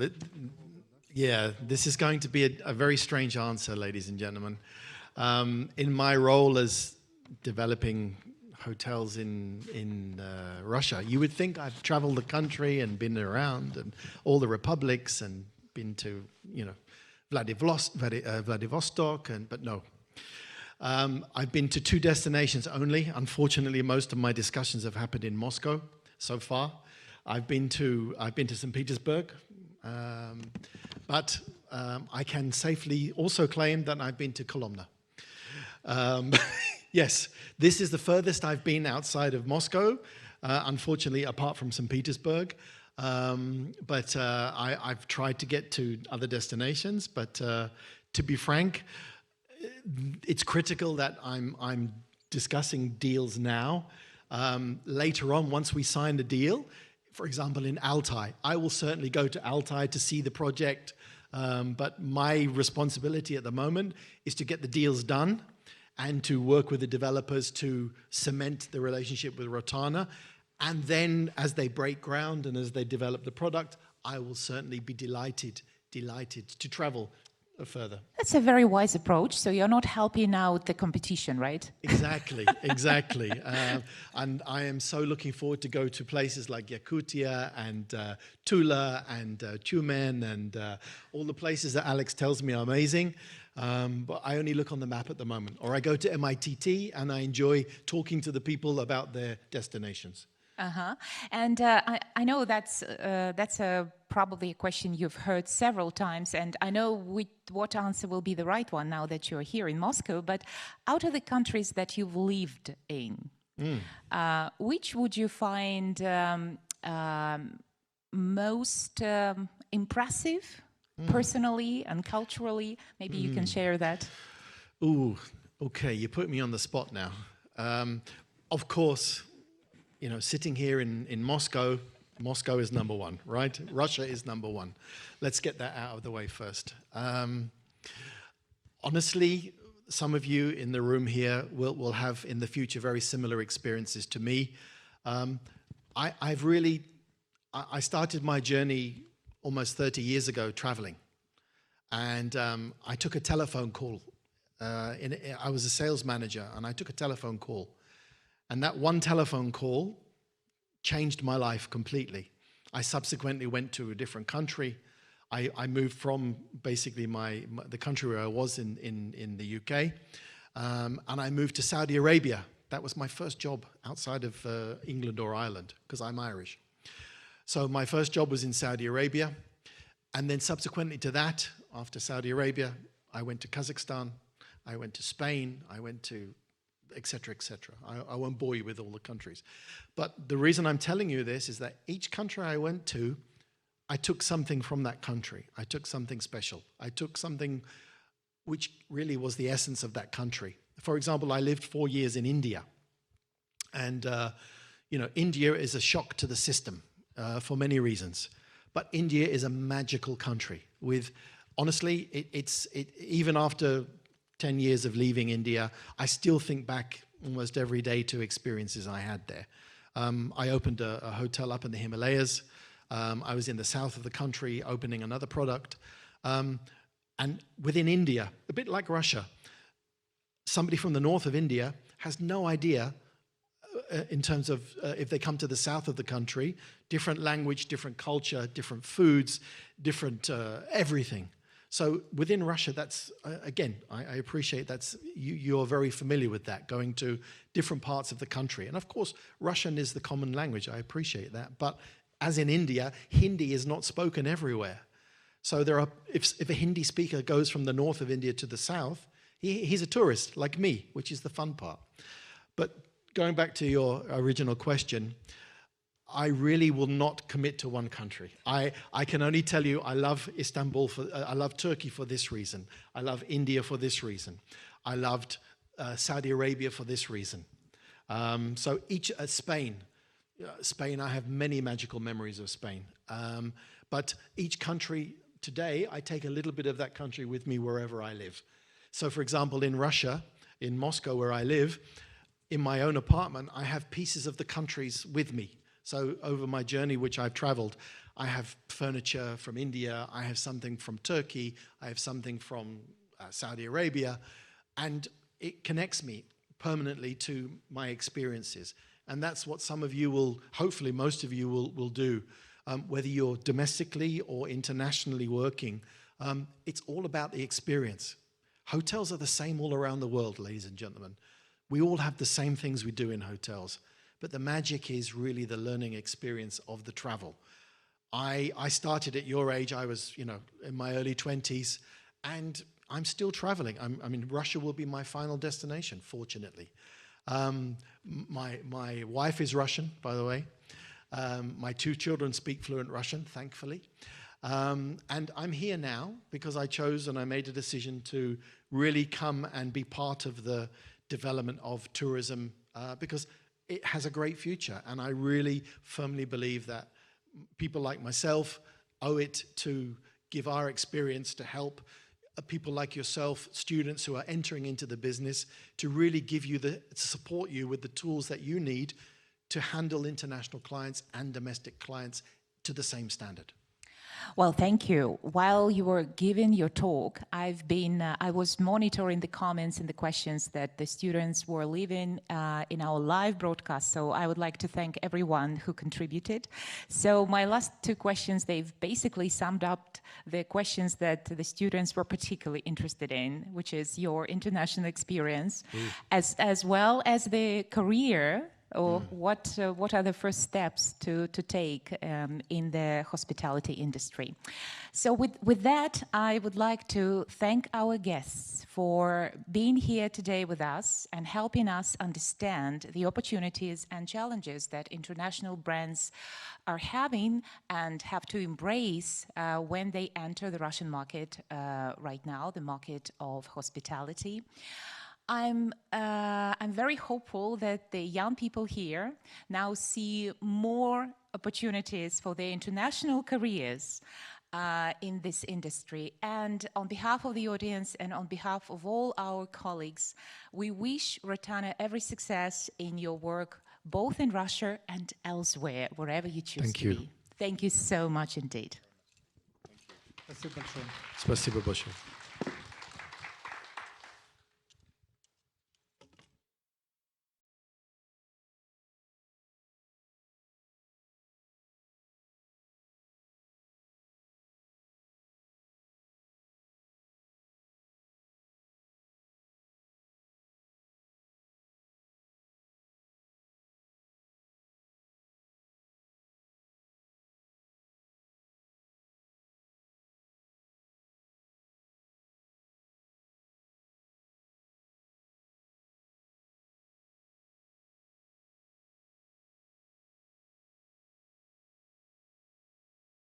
yeah, this is going to be a very strange answer, ladies and gentlemen. In my role as developing hotels in Russia, you would think I've traveled the country and been around and all the republics and been to, Vladivostok, but no. I've been to 2 destinations only. Unfortunately, most of my discussions have happened in Moscow. so far. I've been to St. Petersburg, but I can safely also claim that I've been to Kolomna. Yes, this is the furthest I've been outside of Moscow, unfortunately, apart from St. Petersburg. But I've tried to get to other destinations. But to be frank, it's critical that I'm discussing deals now. Later on, once we sign the deal, for example, in Altai, I will certainly go to Altai to see the project. But my responsibility at the moment is to get the deals done and to work with the developers to cement the relationship with Rotana. And then as they break ground and as they develop the product, I will certainly be delighted to travel further. That's a very wise approach. So you're not helping out the competition, right? Exactly. And I am so looking forward to go to places like Yakutia and Tula and Tyumen and all the places that Alex tells me are amazing. But I only look on the map at the moment. Or I go to MITT and I enjoy talking to the people about their destinations. And I know that's probably a question you've heard several times, and I know what answer will be the right one now that you're here in Moscow. But out of the countries that you've lived in, which would you find most impressive personally and culturally? Maybe you can share that. Ooh, okay, you put me on the spot now. Of course, you know, sitting here in Moscow, Moscow is number one, right? Russia is number one. Let's get that out of the way first. Honestly, some of you in the room here will have in the future very similar experiences to me. I started my journey almost 30 years ago traveling. And I took a telephone call. I was a sales manager and I took a telephone call. And that one telephone call changed my life completely. I subsequently went to a different country. I moved from basically the country where I was in the UK, and I moved to Saudi Arabia. That was my first job outside of England or Ireland, because I'm Irish. So my first job was in Saudi Arabia, and then subsequently to that, after Saudi Arabia, I went to Kazakhstan, I went to Spain, I went to etc., etc. I won't bore you with all the countries. But the reason I'm telling you this is that each country I went to, I took something from that country. I took something special. I took something which really was the essence of that country. For example, I lived 4 years in India. And, India is a shock to the system for many reasons. But India is a magical country with, honestly, even after 10 years of leaving India, I still think back almost every day to experiences I had there. I opened a hotel up in the Himalayas. I was in the south of the country opening another product. And within India, a bit like Russia, somebody from the north of India has no idea in terms of if they come to the south of the country, different language, different culture, different foods, different everything. So within Russia, that's, again, I appreciate you're very familiar with that, going to different parts of the country. And of course, Russian is the common language. I appreciate that. But as in India, Hindi is not spoken everywhere. So if a Hindi speaker goes from the north of India to the south, he's a tourist like me, which is the fun part. But going back to your original question, I really will not commit to one country. I can only tell you I love Istanbul, I love Turkey for this reason. I love India for this reason. I loved Saudi Arabia for this reason. So Spain, I have many magical memories of Spain. But each country today, I take a little bit of that country with me wherever I live. So for example, in Russia, in Moscow where I live, in my own apartment, I have pieces of the countries with me. So over my journey, which I've traveled, I have furniture from India, I have something from Turkey, I have something from Saudi Arabia, and it connects me permanently to my experiences. And that's what some of you will, hopefully most of you will do, whether you're domestically or internationally working. It's all about the experience. Hotels are the same all around the world, ladies and gentlemen. We all have the same things we do in hotels. but the magic is really the learning experience of the travel. I started at your age. I was, in my early 20s, and I'm still traveling. I mean, Russia will be my final destination, fortunately. My wife is Russian, by the way. My 2 children speak fluent Russian, thankfully. And I'm here now because I chose and I made a decision to really come and be part of the development of tourism because it has a great future. And I really firmly believe that people like myself owe it to give our experience to help people like yourself, students who are entering into the business, to really give you to support you with the tools that you need to handle international clients and domestic clients to the same standard. Well, thank you. While you were giving your talk, I was monitoring the comments and the questions that the students were leaving in our live broadcast. So I would like to thank everyone who contributed. So my last 2 questions, they've basically summed up the questions that the students were particularly interested in, which is your international experience, as well as the career. Or what are the first steps to take in the hospitality industry? So with that, I would like to thank our guests for being here today with us and helping us understand the opportunities and challenges that international brands are having and have to embrace when they enter the Russian market right now, the market of hospitality. I'm very hopeful that the young people here now see more opportunities for their international careers in this industry. And on behalf of the audience and on behalf of all our colleagues, we wish Rotana every success in your work, both in Russia and elsewhere, wherever you choose to be. Thank you so much indeed. Спасибо большое. Спасибо большое.